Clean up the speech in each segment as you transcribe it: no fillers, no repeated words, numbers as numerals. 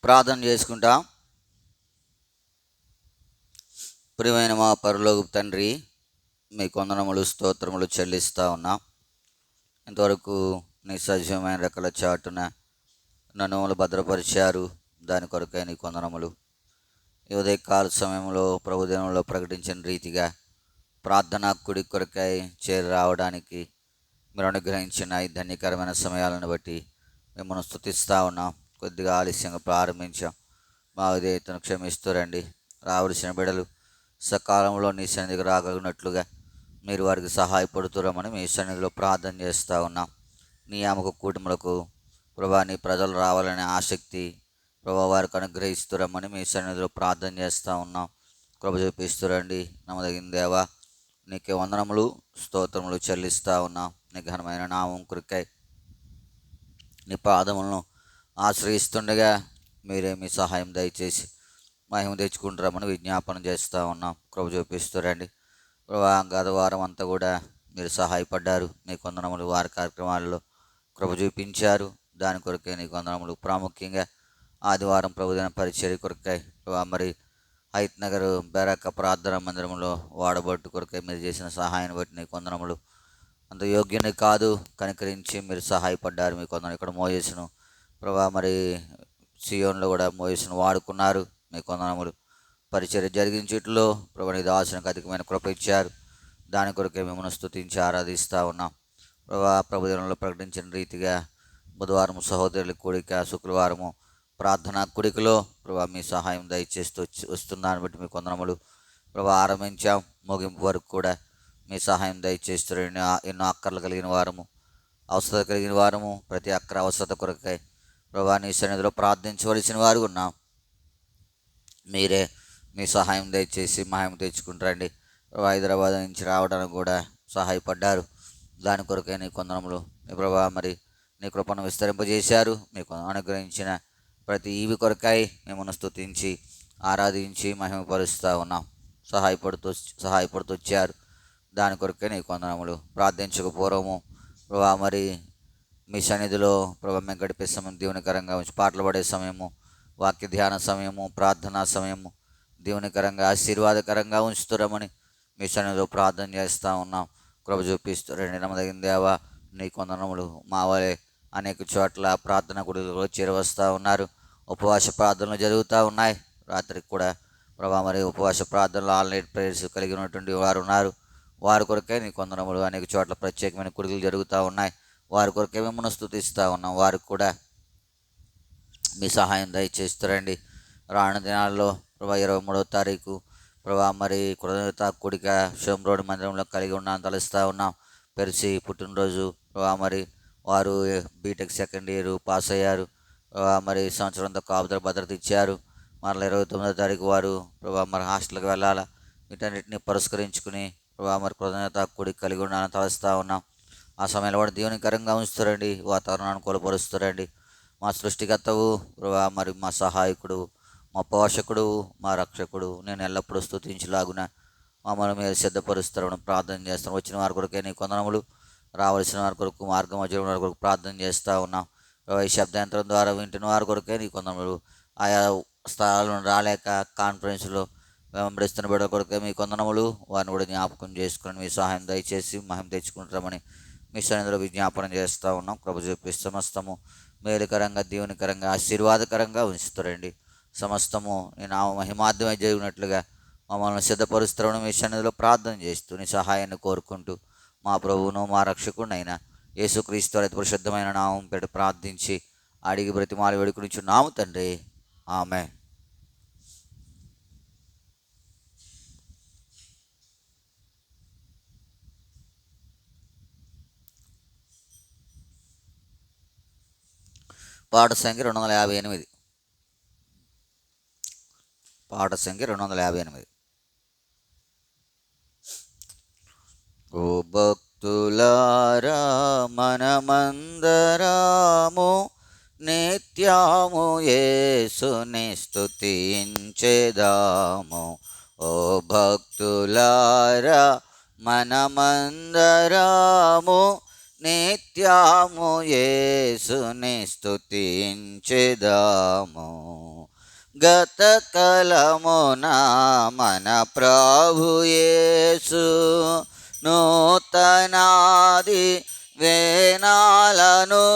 ప్రార్థన చేసుకుంటాం. ప్రియమైన మా పరలోకపు తండ్రి, మీకు వందనములు స్తోత్రములు చెల్లిస్తూ ఉన్నాం. ఇంతవరకు నీ సజీవమైన రెక్కల చాటున నన్ను భద్రపరిచారు. దాని కొరకై నీకు వందనములు. ఈ ఉదయకాల సమయంలో ప్రభుదినంలో ప్రకటించిన రీతిగా ప్రార్థనా కుడి కొరకై చేరి రావడానికి మీరు అనుగ్రహించిన ఈ ధన్యకరమైన సమయాలను బట్టి మిమ్మల్ని స్తుతిస్తూ ఉన్నాం. కొద్దిగా ఆలస్యంగా ప్రారంభించాం. మా విధేయతను క్షమిస్తూ రండి. రావలసిన బిడలు సకాలంలో నీ సన్నిధికి రాగలిగినట్లుగా మీరు వారికి సహాయపడుతురమని మీ సన్నిధిలో ప్రార్థన చేస్తూ ఉన్నాం. నీ ఆమెకు కుటుంబలకు ప్రభా నీ ప్రజలు రావాలనే ఆసక్తి ప్రభా వారికి అనుగ్రహిస్తురమని మీ సన్నిధిలో ప్రార్థన చేస్తూ ఉన్నాం. కృప చూపిస్తురండి. నమ్మదగిన దేవా, నీకే వందనములు స్తోత్రములు చెల్లిస్తూ ఉన్నాం. నీ ఘనమైన నామం కొరకై నీ పాదములను ఆశ్రయిస్తుండగా మీరే మీ సహాయం దయచేసి మహిమ తెచ్చుకుంటారమని విజ్ఞాపన చేస్తూ ఉన్నాం. కృప చూపిస్తురండి. ప్రభా గత వారం అంతా కూడా మీరు సహాయపడ్డారు. నీకు వందనములు. వారి కార్యక్రమాలలో కృప చూపించారు. దాని కొరకై నీకు వందనములు. ప్రాముఖ్యంగా ఆదివారం ప్రభుదిన పరిచర్య కొరకై ప్రభా మరి హైత్ నగర్ బెరక ప్రార్థన మందిరంలో వాడబట్టు కొరకై మీరు చేసిన సహాయాన్ని బట్టి నీకు వందనములు. అంత యోగ్యుని కాదు, కనికరించి మీరు సహాయపడ్డారు. మీకు వందనం. ఇక్కడ మోయేసును ప్రభా మరి సియోన్లో కూడా మోయేసును వాడుకున్నారు. మీకు వందనములు. పరిచర్య జరిగించుట్లో ప్రభా నీ దాసునికి అధికమైన కృప ఇచ్చారు. దాని కొరకే మిమ్మల్ని స్తుతించి ఆరాధిస్తూ ఉన్నాం. ప్రభా ప్రభుదినంలో ప్రకటించిన రీతిగా బుధవారం సహోదరుల కూడిక, శుక్రవారము ప్రార్థనా కూడికలో ప్రభా మీ సహాయం దయచేస్తూ వస్తుందాన్ని బట్టి మీకు వందనములు. ప్రభా ఆరంభించాం, ముగింపు వరకు కూడా మీ సహాయం దయచేస్తూ ఎన్నో అక్కర్లు కలిగిన వారము, అవసరత కలిగిన వారము, ప్రతి అక్కర అవసరత కొరకై ప్రభా నీ సన్నిధిలో ప్రార్థించవలసిన వారు ఉన్నాం. మీరే మీ సహాయం దయచేసి మహిమ తెచ్చుకుంటారండి. హైదరాబాద్ నుంచి రావడానికి కూడా సహాయపడ్డారు. దాని కొరకై నీ వందనములు. నీ ప్రభా మరి నీ కృపను విస్తరింపజేశారు. మీకు అనుగ్రహించిన ప్రతి ఈవి కొరకై మిమ్మల్ని స్తుతించి ఆరాధించి మహిమపరుస్తూ ఉన్నాం. సహాయపడుతూ వచ్చారు. దాని కొరకే నీకు వందనములు. ప్రార్థించక పూర్వము ప్రభా మరి మీ సన్నిధిలో ప్రభా మేము గడిపే సమయం దీవెనకరంగా ఉంచి, పాటలు పడే సమయము, వాక్య ధ్యాన సమయము, ప్రార్థనా సమయము దీవెనకరంగా ఆశీర్వాదకరంగా ఉంచుతురమని మీ సన్నిధిలో ప్రార్థన చేస్తూ ఉన్నాం. కృప చూపిస్తురండి. నమ్మదగిన దేవా, నీకు వందనములు. మా వలె అనేక చోట్ల ప్రార్థన గుడిలో చేరవస్తూ ఉన్నారు. ఉపవాస ప్రార్థనలు జరుగుతూ ఉన్నాయి. రాత్రికి కూడా ప్రభా మరి ఉపవాస ప్రార్థనలు ఆన్లైన్ ప్రేయర్స్ కలిగి ఉన్నటువంటి వారు ఉన్నారు. వారి కొరకే నీకు వందనములు. అనేక చోట్ల ప్రత్యేకమైన కుడికలు జరుగుతూ ఉన్నాయి. వారి కొరకే మిమ్మల్ని స్తుతిస్తూ ఉన్నాం. వారికి కూడా మీ సహాయం దయచేస్తారండి. రాను దినాల్లో ప్రభా 23వ తారీఖు ప్రభా మరి కృతజ్ఞత కూడిక షోమ్ రోడ్ మందిరంలో కలిగి ఉన్నాను తలుస్తూ ఉన్నాం. పెరిసి పుట్టినరోజు ప్రభా మరి వారు బీటెక్ సెకండ్ ఇయర్ పాస్ అయ్యారు. మరి సంవత్సరం అంతా కాపుదల భద్రత ఇచ్చారు. మరలా 29వ తారీఖు వారు ప్రభా మరి హాస్టల్కి వెళ్ళాలా. వీటన్నిటిని పురస్కరించుకుని ప్రభా మరి కృతజ్ఞత కూడిక కలిగి ఉన్నాను తలుస్తూ ఉన్నాం. ఆ సమయంలో కూడా దీవెనకరంగా ఉంచుతారండి. వాతావరణాన్ని కూలపరుస్తారండి. మా సృష్టికర్తవు ప్రభా మరి మా సహాయకుడు, మా పోషకుడు, మా రక్షకుడు, నేను ఎల్లప్పుడూ స్తుతించలాగున మమ్మల్ని మీరు సిద్ధపరుస్తారని ప్రార్థన చేస్తాం. వచ్చిన వారి కొరకే నీ వందనములు. రావాల్సిన వారి కొరకు, మార్గం మధ్య వారి కొరకు ప్రార్థన చేస్తూ ఉన్నాం. ఈ శబ్దాంతరం ద్వారా వింటున్న వారి కొరకే నీ వందనములు. ఆయా స్థలాలను రాలేక కాన్ఫరెన్స్లో వెంబడిస్తున్న బిడ్డల కొరకే మీ వందనములు. వారిని కూడా జ్ఞాపకం చేసుకుని మీ సహాయం దయచేసి మహిమ తెచ్చుకుంటామని మీ సన్నిధిలో విజ్ఞాపన చేస్తూ ఉన్నాం. కృప చూపి సమస్తము మేలుకరంగా, దీవెనకరంగా, ఆశీర్వాదకరంగా ఉంచుతారండి. సమస్తము నీ నామ మహిమార్థమై జరిగినట్లుగా మమ్మల్ని సిద్ధపరుస్తారని మీ సన్నిధిలో ప్రార్థన చేస్తూ నీ సహాయాన్ని కోరుకుంటూ మా ప్రభువును మా రక్షకుడినైనా యేసుక్రీస్తు అతి పరిశుద్ధమైన నామం పెట్టి ప్రార్థించి అడిగి బ్రతిమాలి వేడుకునిచున్నాము తండ్రి. ఆమె. పాట సంఖ్య 258. పాట సంఖ్య 258. ఓ భక్తులారా మనమందరము నిత్యము యేసుని స్తుతించెదాము. ఓ భక్తులారా మనమందరము నిత్యము యేసుని స్తుతించెదము. గత కలమున మన ప్రభు యేసు నూతనాది వేనాలను,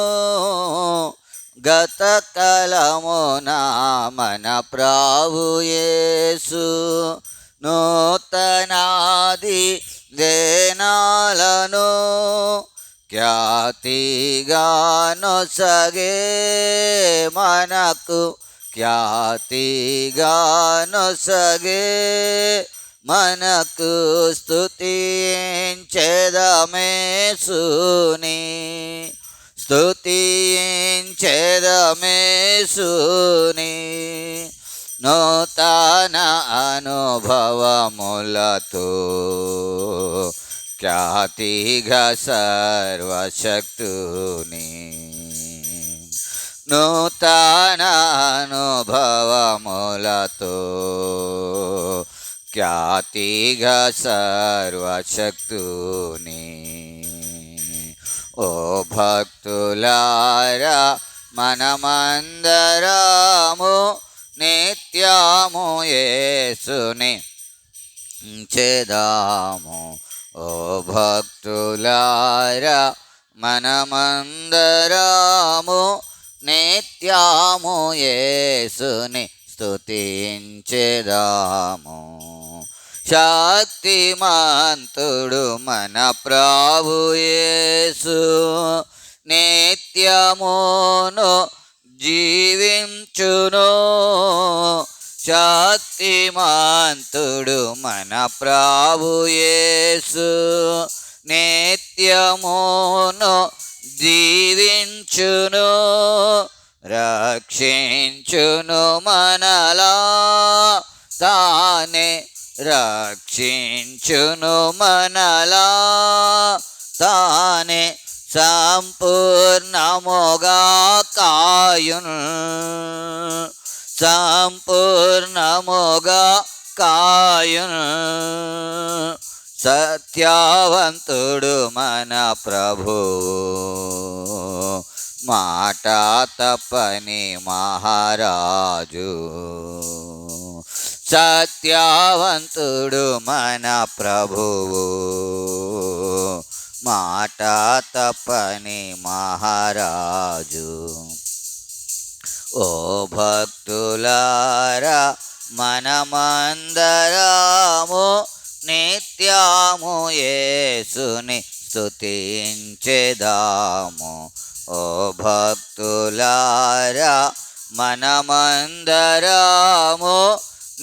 గత కలమున మన ప్రభు యేసు నూతనాది వేనాలను ఖ్యాతిగా నొసగే మనకు, ఖ్యాతిగా నొసగే మనకు స్తుతించెదమేసుని, స్తుతించెదమేసుని. నూతన అనుభవములతో ఖ్యాతిగా సర్వశక్తుని, నూతన అనుభవములతో ఖ్యాతిగా సర్వశక్తుని. ఓ భక్తులారా మనమందరము నిత్యము యేసుని స్తుతించెదము. ఓ భక్తులారా మనమందరము నిత్యము యేసుని స్తుతించెదము. శక్తిమంతుడు మన ప్రభు యేసు నిత్యమును జీవించును. శక్తిమంతుడు మన ప్రభు యేసు నిత్యమును జీవించును. రక్షించును మనలా తానే, రక్షించును మనలా తానే, సంపూర్ణముగా కాయును, సంపూర్ణముగా కాయును. సత్యవంతుడు మన ప్రభువు, మాట తప్పని మహారాజు. సత్యవంతుడు మన ప్రభువు, మాట తప్పని మహారాజు. ఓ భక్తులారా మనమందరము నిత్యము యేసుని స్తుతించెదము. ఓ భక్తులారా మనమందరము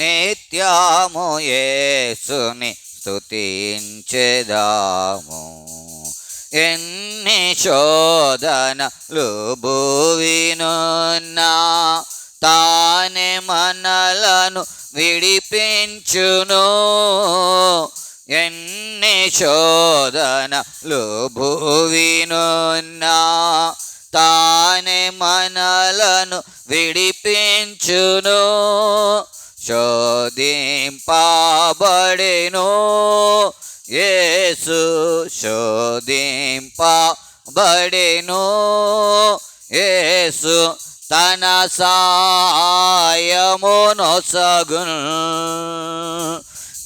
నిత్యము యేసుని స్తుతించెదము. ఎన్ని శోధనలు భువినున్నా తానే మనలను విడిపించును. ఎన్ని శోధనలు భువినున్నా తానే మనలను విడిపించును. శోధింపబడెను యేసు, శోధింపబడెను యేసు, తన సహాయము నొసగును,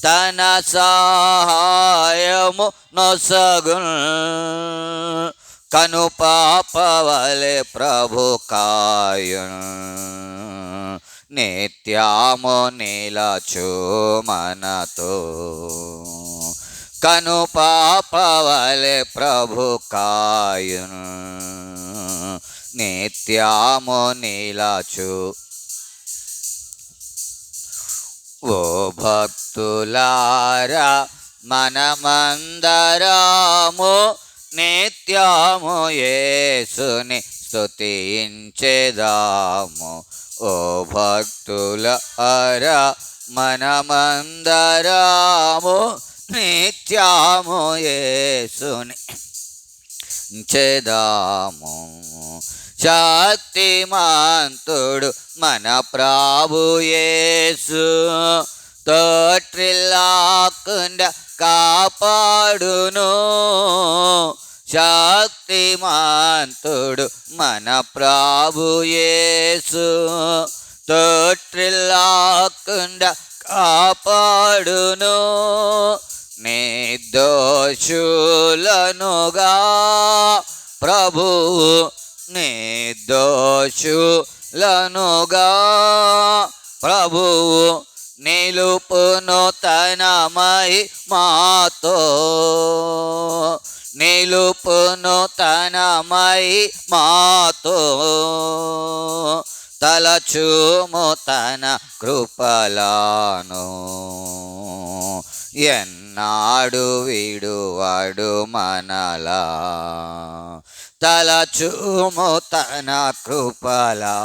తన సహాయము నొసగును. కనుపాపవలె ప్రభు కాయును, నిత్యము నిలచు మనతో. కనుపాపవలె ప్రభు కాయును, నిత్యము నిలచు. ఓ భక్తులారా మనమందరము నిత్యము యేసుని స్తుతించెదము. ఓ భక్తులారా మనమందరము నిత్యము యేసుని స్తుతించెదము. శక్తిమంతుడు మన ప్రభు యేసు తోట్రిల్లాకుండా కాపాడును. శక్తిమంతుడు మన ప్రభు యేసు, తొట్టిల్లాకుండా కాపాడును, నిర్దోషులనుగా ప్రభువు, నిర్దోషులనుగా ప్రభువు నిలుపును తన మహిమతో, నిలుపును తన మహిమతో, తలచుము తన కృపలను, ఎన్నాడు విడువడు మనలా, తలచుము తన కృపలా,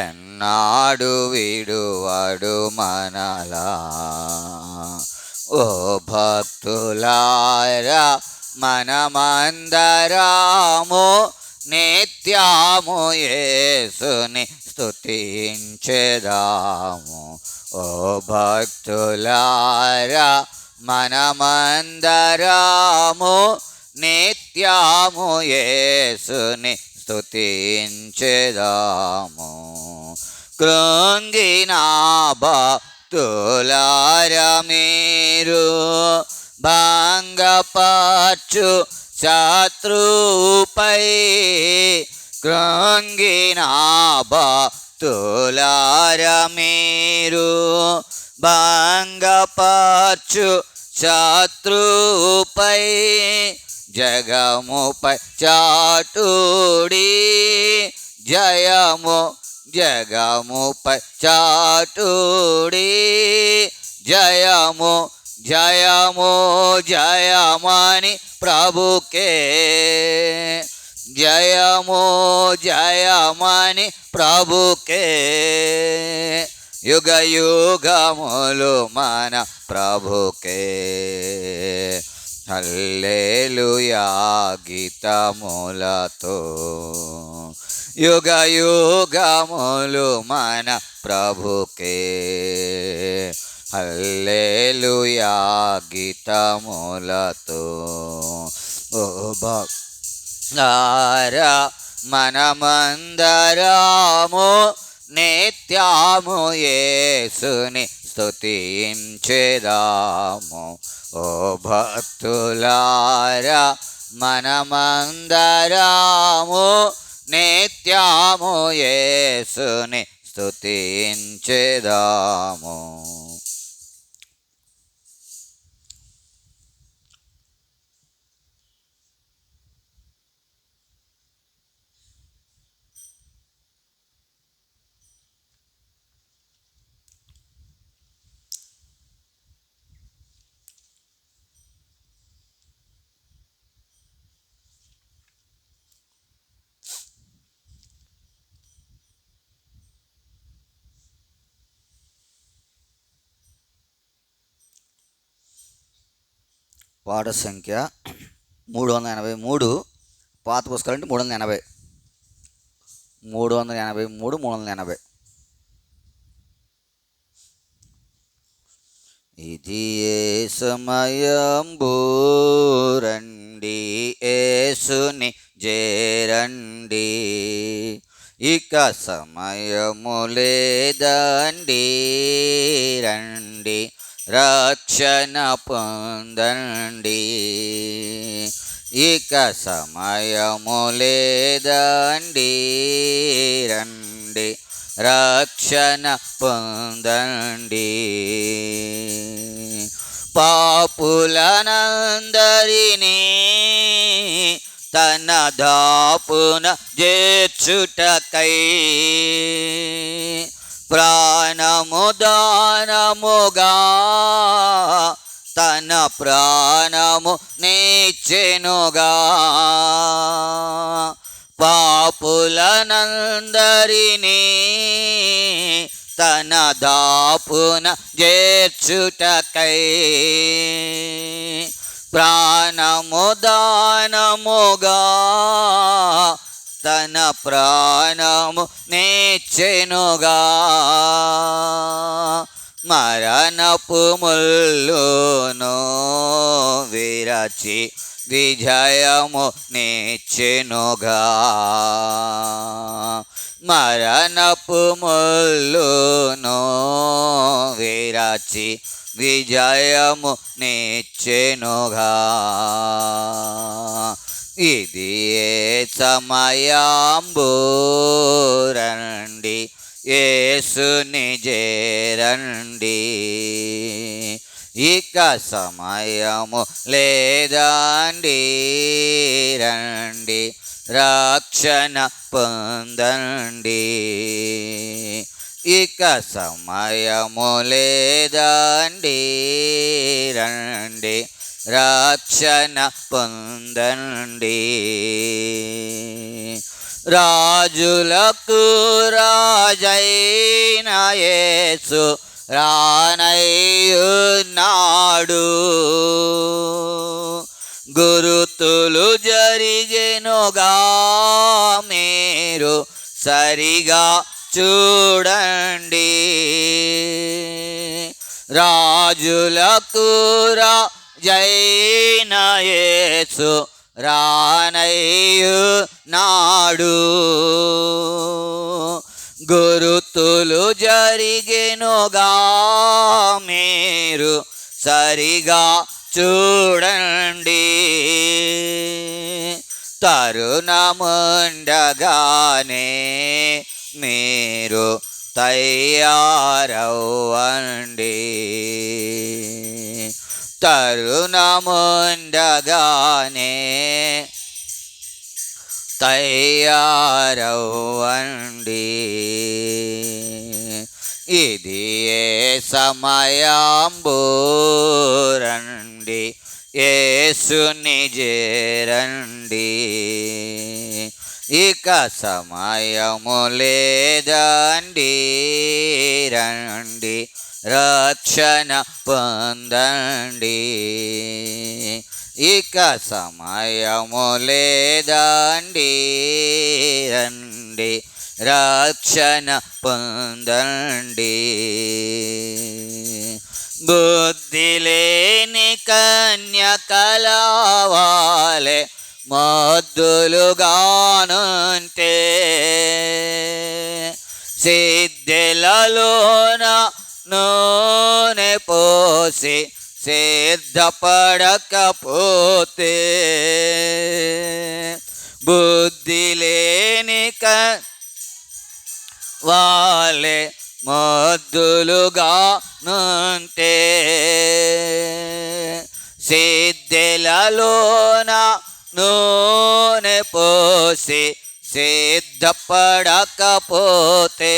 ఎన్నాడు విడువడు మనలా. ఓ భక్తులారా, మనమందరము నిత్యము యేసుని స్తుతించెదాము. ఓ భక్తులారా, మనమందరము నిత్యము యేసుని స్తుతించెదాము. కృంగిన భక్తులారా, మీరు భంగపరచు శత్రువుపై, కృంగిన భక్తులారా, మీరు భంగపరచు శత్రువుపై, జగముపై చాటుడి జయము, జగముపై చాటుడి జయము, జయము జయమని ప్రభుకే, జయము జయమని ప్రభుకే. యుగ యుగములు మన ప్రభుకే. హల్లెలూయా గీతములతో, యుగ యుగములు మన ప్రభుకే. హల్లెలూయా గీతములతో. ఓ భక్తులారా, మనమందరము నిత్యము యేసుని స్తుతించెదాము. ఓ భక్తులారా, మనమందరము నిత్యము యేసుని స్తుతించెదాము. పాట సంఖ్య 383. పాత పుస్తకాలు అంటే 380. 380. ఇది ఏ సమయంబు, రండి యేసుని చేరండి, ఇక సమయము లేదండి, రండి రక్షణ పొందండి, ఇక సమయము లేదండి, రండి రక్షణ పొందండి. పాపులనందరినీ తన దాపున చేర్చుటకై, ప్రాణము దానముగా తన ప్రాణము నీచెనుగా, పాపులనందరినీ తన దాపున చేర్చుటకై, ప్రాణము దానముగా తన ప్రాణము నీచెనుగా, మరణపు ముల్లును విరచి విజయము నిచ్చెనుగా. మరణపు ముల్లును విరచి విజయము నిచ్చెనుగా. ఇది ఏ సమయాంబు రండి యేసుని చేరండి. ఇక సమయము లేదండి రండి రక్షణ పొందండి. ఇక సమయము లేదండి రండి రక్షణ పొందండి. రాజులకు రాజైన యేసు రానయ్యున్నాడు. గురుతులు జరిగెనుగా మీరు సరిగా చూడండి. రాజులకు రాజైన యేసు రానయ్యున్నాడు. గురుతులు జరిగెనుగా మీరు సరిగా చూడండి. తరుణముండగానే మీరు తయారవ్వండి. తరుణముండగానే తయారవ్వండి. ఇది ఏ సమయాంబు రండి యేసుని చేరండి. ఇక సమయము లేదండి రండి రక్షణ పొందండి. ఇక సమయము లేదండి రండి రక్షణ పొందండి. బుద్ధి లేని కన్యకలవాలే మొద్దులుగానుంటే సిద్ధెలలోన నూనె పోసి సిద్ధపడకపోతే బుద్ధి లేని వాళ్ళే మొద్దులుగా నుంటే సిద్ధెలలోన నూనె పోసి సిద్ధపడకపోతే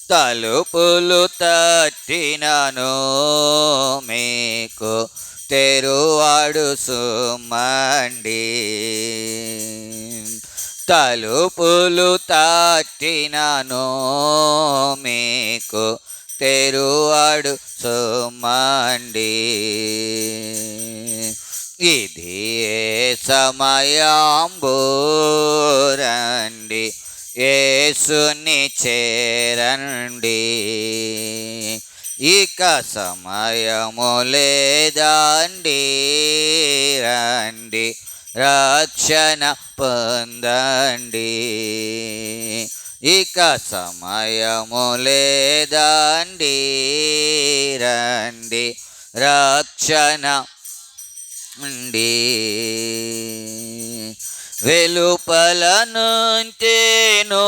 తలుపులు తట్టినను మీకు తెరువాడు సుమ్మండి. తలుపులు తట్టినను మీకు తెరువాడు సుమ్మండి. ఇది ఏ సమయాంబు రండి యేసుని చేరండి. ఇక సమయము లేదండి రండి రక్షణ పొందండి. ఇక సమయము లేదండి రండి రక్షణ ఉండి. వెలుపల నుంచేనో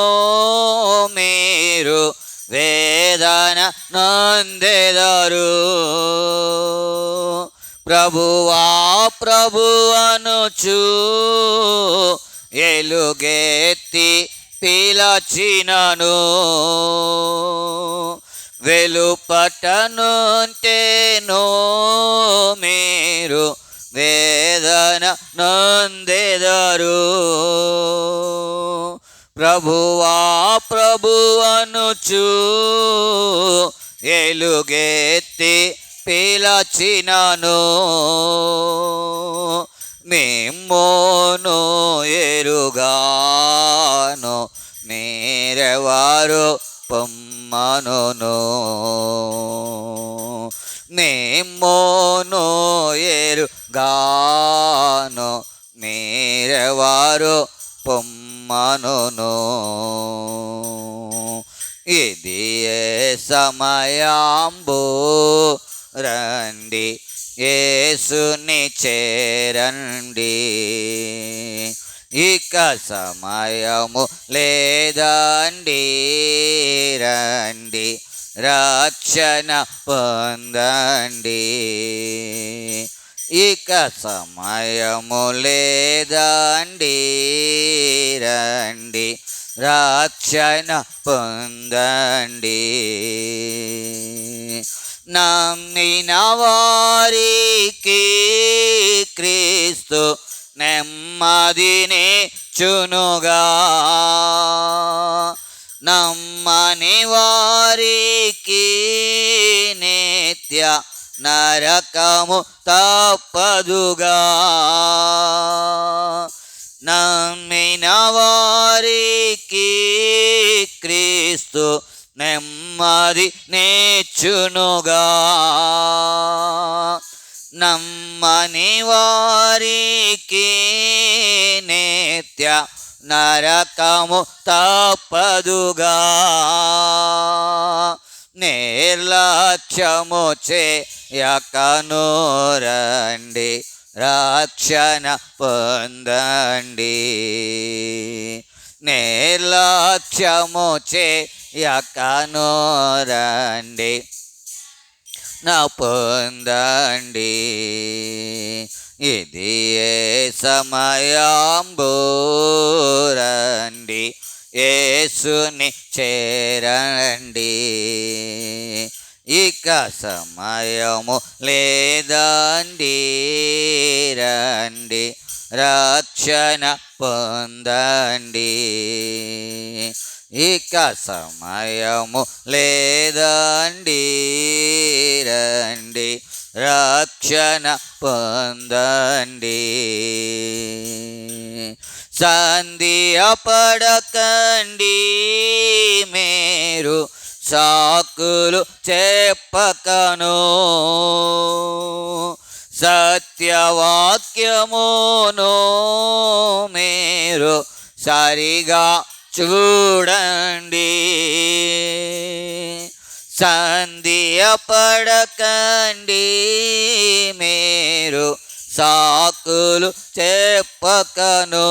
మీరు వేదన నొందెదరు. ప్రభువా ప్రభు అనుచు ఎలుగెత్తి పిలచినను వెలుపట నుంటేనో మీరు వేదన నొందెదరు. ప్రభువా ప్రభు అనుచు ఎలుగెత్తి పిలచినను మిమ్మును ఎరుగాను మీరెవారు పొమ్మనును. మిమ్మును ఎరుగాను గాను మీరెవారు పొమ్మనును. ఇది ఏ సమయాంబు రండి యేసుని చేరండి. ఇక సమయము లేదండి రండి రక్షణ పొందండి. ఇక సమయము లేదండి రండి రక్షణ పొందండి. నమ్మిన వారికి క్రీస్తు నెమ్మదిని చునుగా, నమ్మని వారికి నిత్య నరకము తప్పదుగా. నమ్మిన వారికి క్రీస్తు నెమ్మది నేర్చునుగా, నమ్మని వారికి నిత్య నరకము తప్పదుగా. నిర్లక్ష్యము చేయకను రండి రక్షణ పొందండి. నిర్లక్ష్యము చేయకను రండి నా పొందండి. ఇది ఏ సమయాంబు రండి యేసుని చేరండి. ఇక సమయము లేదండి రండి రక్షణ పొందండి. ఇక సమయము లేదండి రండి రక్షణ పొందండి. సందేహపడకండి మీరు సాకులు చెప్పకను, సత్యవాక్యమును మీరు సరిగా చూడండి. సందేహపడకండి మీరు సాకులు చెప్పకను,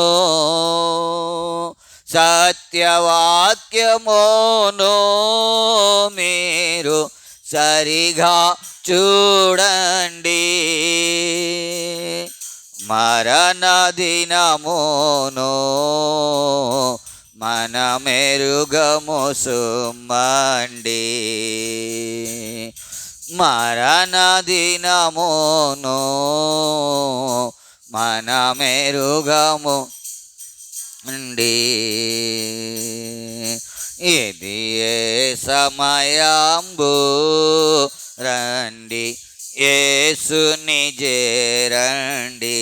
సత్యవాక్యమును మీరు సరిగా చూడండి. మరణ దినమును మనమెరుగము సుమ్మండి. మరణ దినమును మనమెరుగము అండి. ఇది ఏ సమయాంబు రండి యేసుని చేరండి.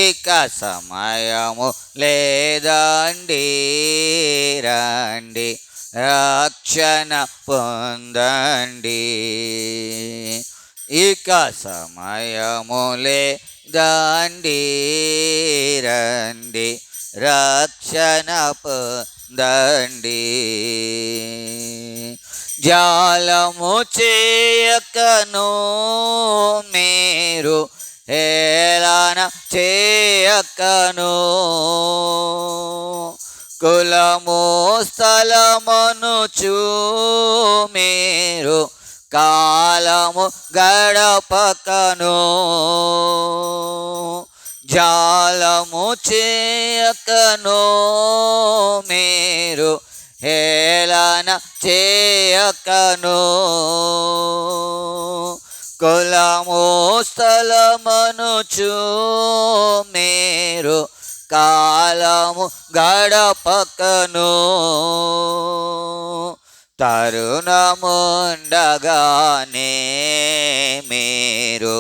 ఇక సమయము లేదండి రండి రక్షణ పొందండి. ఇక సమయము లేదండి రండి రక్షణ పొందండి. జాలము చేయకను మీరు హేళన చేయకను, కులము స్థలమనుచు మీరు కాలము గడపకను. జాలము చేయకను మీరు హేళన చేయకను, కులము స్థలమనుచు మీరు కాలము గడపకను. తరుణముండగానే మీరు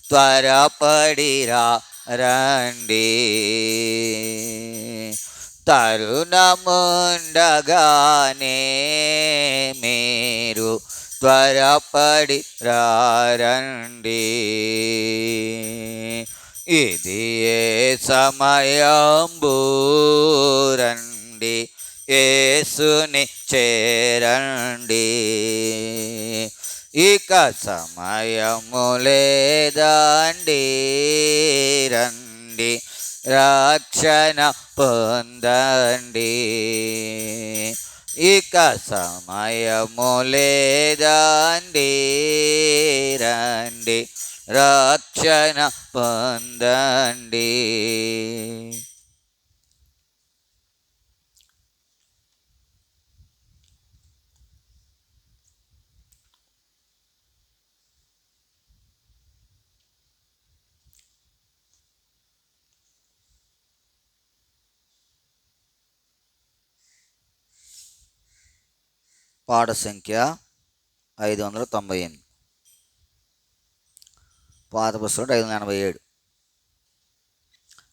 త్వరపడిరా రండి. తరుణముండగానే మీరు త్వరపడి రండి. ఇది ఏ సమయంబు, రండి యేసుని చేరండి. ఇక సమయము లేదండి, రండి రక్షణ పొందండి. ఇక సమయము లేదండి, రండి రక్షణ పొందండి. పాట సంఖ్య 598. పాత పుస్తకం 587.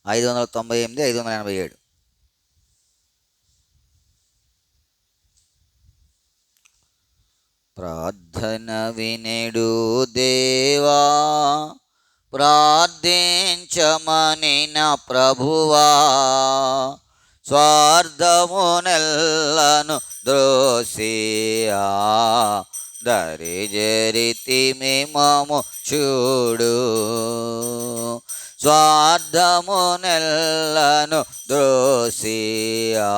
598, 587. ప్రార్థన వినెడు దేవా, ప్రార్థించమనిన ప్రభువా, స్వార్థమునెల్లను ద్రోసియా, దరిజరితిమి మము చూడు. స్వార్థమునెల్లను ద్రోసియా,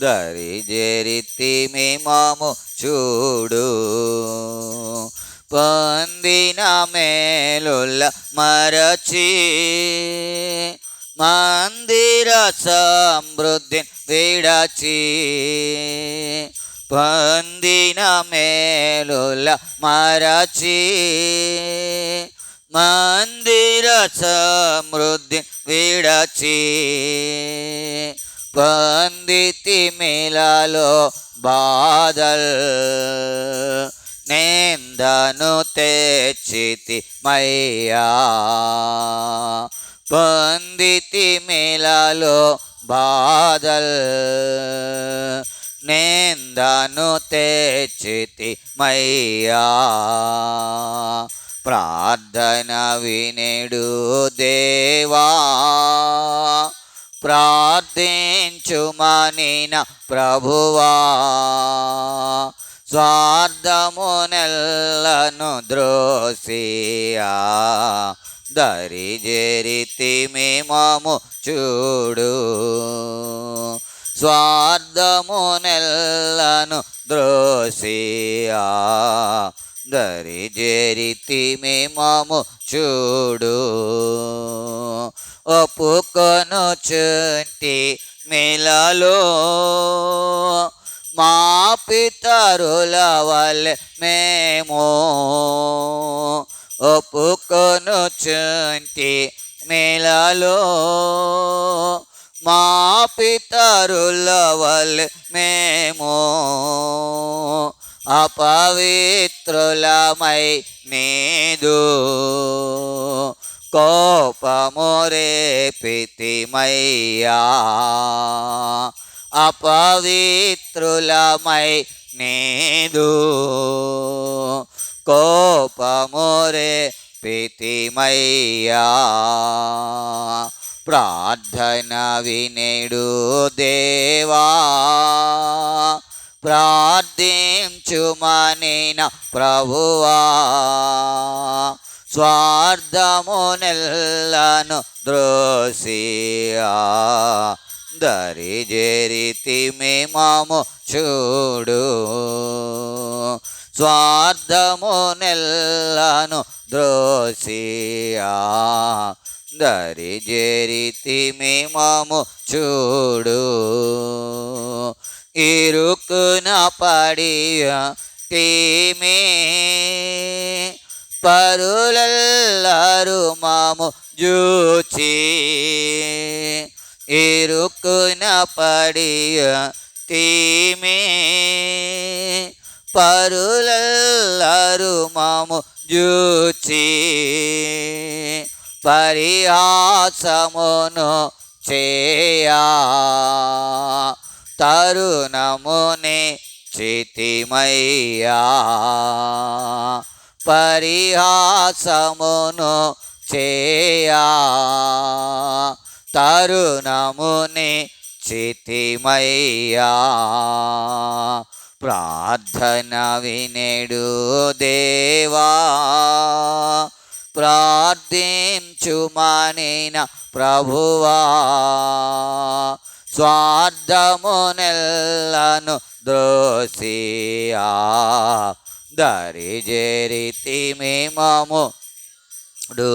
దరిజరితిమి మము చూడు. పొందిన మేలుల మరచి, మందిర సమృద్ధి విడచి, పొందిన మేలుల మరచి, మందిర సమృద్ధి విడచి, పొందితి మేలలో బాధల్, నిందను తెచ్చితి మయ్యా. పొందితి మేలలో బాధల్, నిందను తెచ్చితి మయ్యా. ప్రార్థన వినెడు దేవా, ప్రార్థించుమనిన ప్రభువా, స్వార్థమునెల్లను ద్రోసియా, దరిజరితిమి మము చూడు. స్వార్థమునెల్లను ద్రోసియా, దరిజరితిమి మము చూడు. ఒప్పుకొనుచుంటి మేలలో, మా పితరుల వలె మేము, ఒప్పుకొనుచుంటి మేలలో, మా పితరుల వలె మేము, అపవిత్రులమై నీదు కోపము రేపితిమయ్యా. అపవిత్రులమై నీదు కోపము రేపితిమయ్యా. ప్రార్థన వినెడు దేవా, ప్రార్థించుమనిన ప్రభువా, స్వార్థమునెల్లను ద్రోసియా, దరిజరితిమి మము చూడు. స్వార్థమునెల్లను ద్రోసియా, దరిజరితిమి మము చూడు. ఇరుకున పడియ తీమి, పరులెల్లరు మము జూచి, ఇరుకున పడియ తీమి, పరులెల్లరు మము జూచి, పరిహాసమును చేయా, తరుణముని చితిమయ్యా, పరిహాసమును చేయా తరుణముని చితిమయ్యా. ప్రార్థన వినెడు దేవా, ప్రార్థించుమనిన ప్రభువా. స్వార్థమునెల్లను ద్రోసియా, దరిజేరితిమి మమ్ముడు.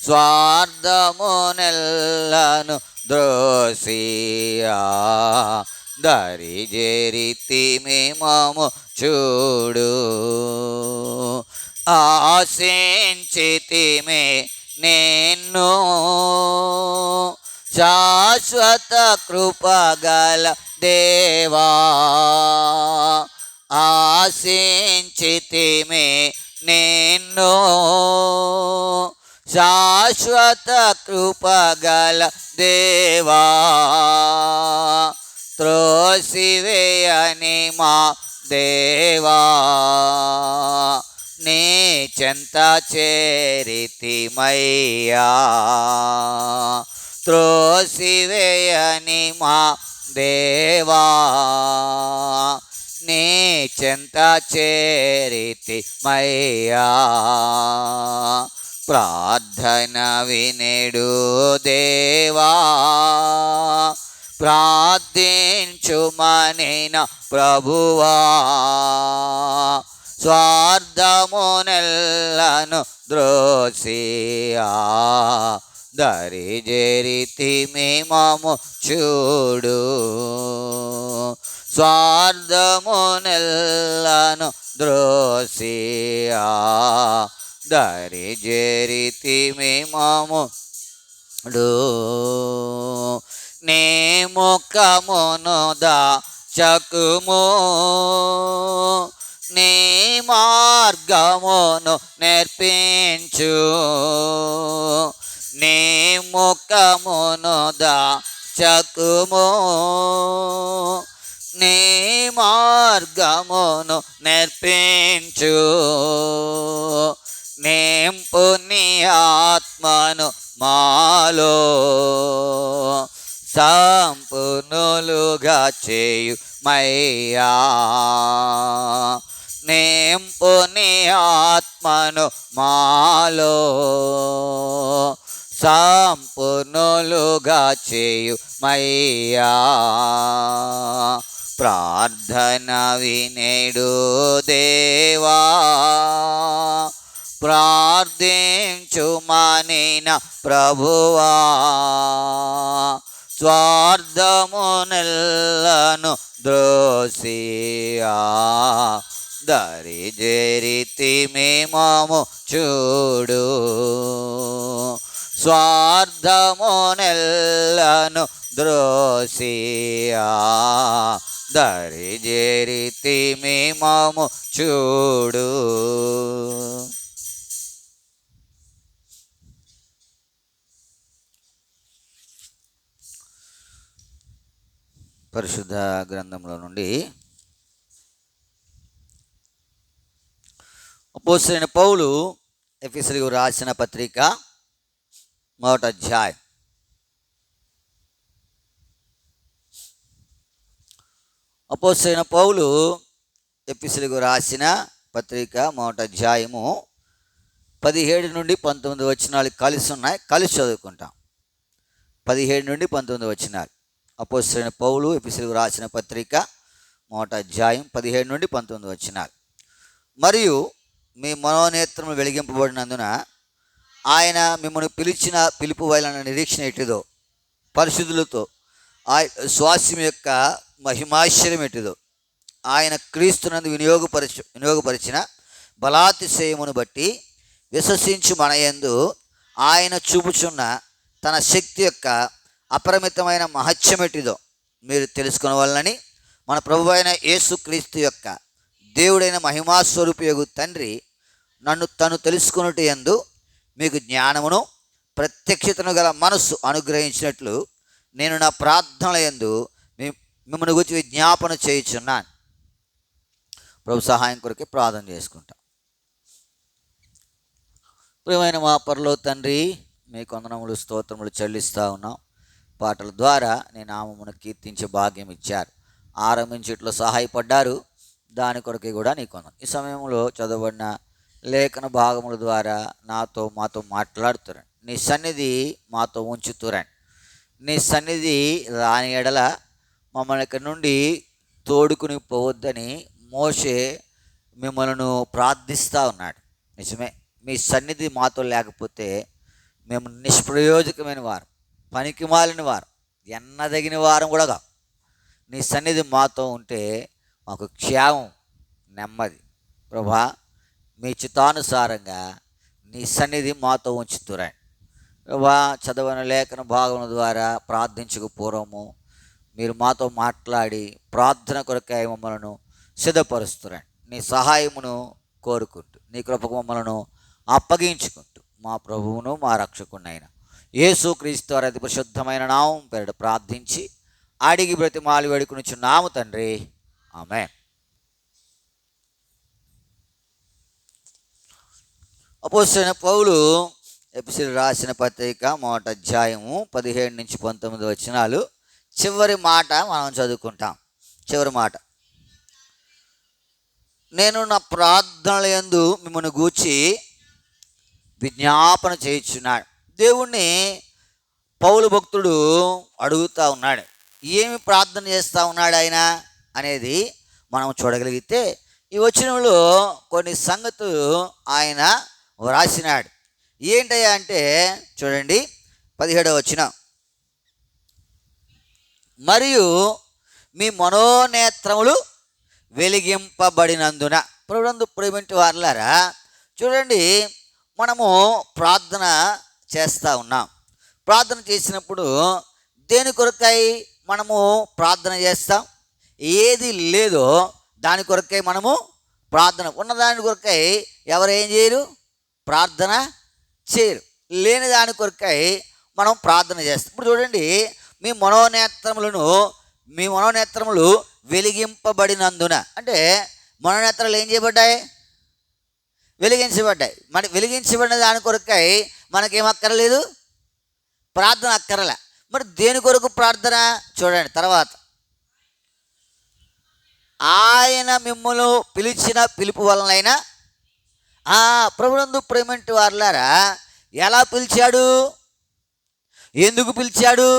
స్వార్థమునెల్లను ద్రోసియా, దరిజేరితిమి మమ్ముడు. ఆశించితిమి నిన్ను, శాశ్వత కృపగల దేవా. ఆశించితిమి నిన్ను, శాశ్వత కృపగల దేవా. త్రోసివేయని మా దేవా, నీ చెంత చేరితిమయ్యా. త్రోసివేయని మా దేవా, నీ చెంత చేరితిమయ్యా. ప్రార్థన వినెడు దేవా, ప్రార్థించుమనిన ప్రభువా. స్వార్థమునెల్లను ద్రోసియా, దరిజేరితిమి మమ్ముడు. స్వార్థమునెల్లను ద్రోసియా, దరిజేరితిమి మమ్ముడు. నీ ముఖమును దాచకుము, నీ మార్గమును నేర్పించు. నీ ముఖమును దాచకుము, నీ మార్గమును నేర్పించు. నింపు నీ ఆత్మను మాలో, సంపూర్ణులుగా చేయుమయ్యా. నింపు నీ ఆత్మను మాలో, సంపూర్ణులుగా చేయుమయ్యా. ప్రార్థన వినెడు దేవా, ప్రార్థించుమనిన ప్రభువా. స్వార్థమునెల్లను ద్రోసియా, దరిజేరితిమి మమ్ముడు. స్వార్థమునెల్లను ద్రోసియా, దరిజేరితిమి మమ్ముడు. పరిశుద్ధ గ్రంథంలో నుండి అపోస్తలుడైన పౌలు ఎఫెసీయులకు రాసిన పత్రిక 1వ అధ్యాయం. అపోస్తలుడైన పౌలు ఎఫెసీయులకు రాసిన పత్రిక 1వ అధ్యాయము 17 నుండి 19 వచనాలు కలిసి ఉన్నాయి, కలిసి చదువుకుంటాం. 17 నుండి 19 వచనాలు. అపోస్తలుడైన పౌలు ఎఫెసీయులకు రాసిన పత్రిక 1వ అధ్యాయం 17 నుండి 19 వచనాలు. మరియు మీ మనోనేత్రములు వెలిగింపబడినందున ఆయన మిమ్మల్ని పిలిచిన పిలుపు వలన నిరీక్షణ ఎట్టిదో, పరిశుద్ధులతో స్వాస్యం యొక్క మహిమాశ్చర్యం ఎట్టిదో, ఆయన క్రీస్తునందు వినియోగపరిచిన బలాతిశయమును బట్టి విశ్వసించు మన యందు ఆయన చూపుచున్న తన శక్తి యొక్క అపరిమితమైన మహత్యమెట్టిదో మీరు తెలుసుకొనవలనని మన ప్రభువైన యేసుక్రీస్తు యొక్క దేవుడైన మహిమాస్వరూపియగు తండ్రి నన్ను తను తెలుసుకొనుట యందు మీకు జ్ఞానమును ప్రత్యక్షతను గల మనస్సు అనుగ్రహించినట్లు నేను నా ప్రార్థనల యందు మిమ్మల్ని గురించి విజ్ఞాపన చేయుచున్నాను. ప్రభు సహాయం కొరకే ప్రార్థన చేసుకుంటాం. ప్రియమైన మా పరలోక తండ్రి, మీకు వందనములు స్తోత్రములు చెల్లిస్తూ ఉన్నాం. పాటల ద్వారా నీ నామమును కీర్తించే భాగ్యం ఇచ్చారు. ఆరంభించి ఇట్లా సహాయపడ్డారు. దాని కొరకే కూడా నీకు వందనం. ఈ సమయంలో చదవబడిన లేఖన భాగముల ద్వారా మాతో మాట్లాడుతురండి. నీ సన్నిధి మాతో ఉంచుతురండి. నీ సన్నిధి రాని ఎడల మమ్మల్ని ఇక్కడి నుండి తోడుకుని పోవద్దని మోషే మిమ్మల్ని ప్రార్థిస్తూ ఉన్నాడు. నిజమే, మీ సన్నిధి మాతో లేకపోతే మేము నిష్ప్రయోజకమైన వారు, పనికి మాలిన వారు, ఎన్నదగిన వారం కూడా కాదు. నీ సన్నిధి మాతో ఉంటే మాకు క్షేమం, నెమ్మది. ప్రభా, మీ చిత్తానుసారంగా నీ సన్నిధి మాతో ఉంచుతురండి. ప్రభా, చదవని లేఖన భాగం ద్వారా ప్రార్థించక పూర్వము మీరు మాతో మాట్లాడి ప్రార్థన కొరకై మమ్మలను సిద్ధపరుస్తురండి. నీ సహాయమును కోరుకుంటూ నీ కృపకు మమ్మలను అప్పగించుకుంటూ మా ప్రభువును మా రక్షకునైన యేసుక్రీస్తు వారి అతి పరిశుద్ధమైన నామం పేరిట ప్రార్థించి అడిగి బ్రతిమాలి వేడుకొనుచున్నాము తండ్రి. ఆమేన్. అపోస్తలుడైన పౌలు ఎఫెసీయులకు రాసిన పత్రిక 1వ అధ్యాయము 17 నుంచి 19 వచనాలు చివరి మాట మనం చదువుకుంటాం. చివరి మాట, నేను నా ప్రార్థనల యందు మిమ్మల్ని గూర్చి విజ్ఞాపన చేయుచున్నాడు. దేవుణ్ణి పౌలు భక్తుడు అడుగుతూ ఉన్నాడు. ఏమి ప్రార్థన చేస్తూ ఉన్నాడు ఆయన అనేది మనం చూడగలిగితే ఈ వచనంలో కొన్ని సంగతులు ఆయన వ్రాసినాడు. ఏంటయ్యా అంటే చూడండి, 17వ వచనం, మరియు మీ మనోనేత్రములు వెలిగింపబడినందున. ప్రభునందు ప్రేమింటి వారలారా, చూడండి, మనము ప్రార్థన చేస్తూ ఉన్నాం. ప్రార్థన చేసినప్పుడు దేని కొరకై మనము ప్రార్థన చేస్తాం? ఏది లేదో దాని కొరకై మనము ప్రార్థన, ఉన్నదాని కొరకై ఎవరు ఏం చేయరు? ప్రార్థన చేయరు. లేని దాని కొరకై మనం ప్రార్థన చేస్తాం. ఇప్పుడు చూడండి, మీ మనోనేత్రములు వెలిగింపబడినందున అంటే మనోనేత్రాలు ఏం చేయబడ్డాయి? వెలిగించబడ్డాయి. మన వెలిగించబడిన దాని కొరకై మనకేం అక్కర్లేదు? ప్రార్థన అక్కరలే. మరి దేని కొరకు ప్రార్థన? చూడండి తర్వాత, ఆయన మిమ్మల్ని పిలిచిన పిలుపు వలనైనా. ప్రభునందు ప్రేమంటి వారలారా, ఎలా పిలిచాడు? ఎందుకు పిలిచాడు?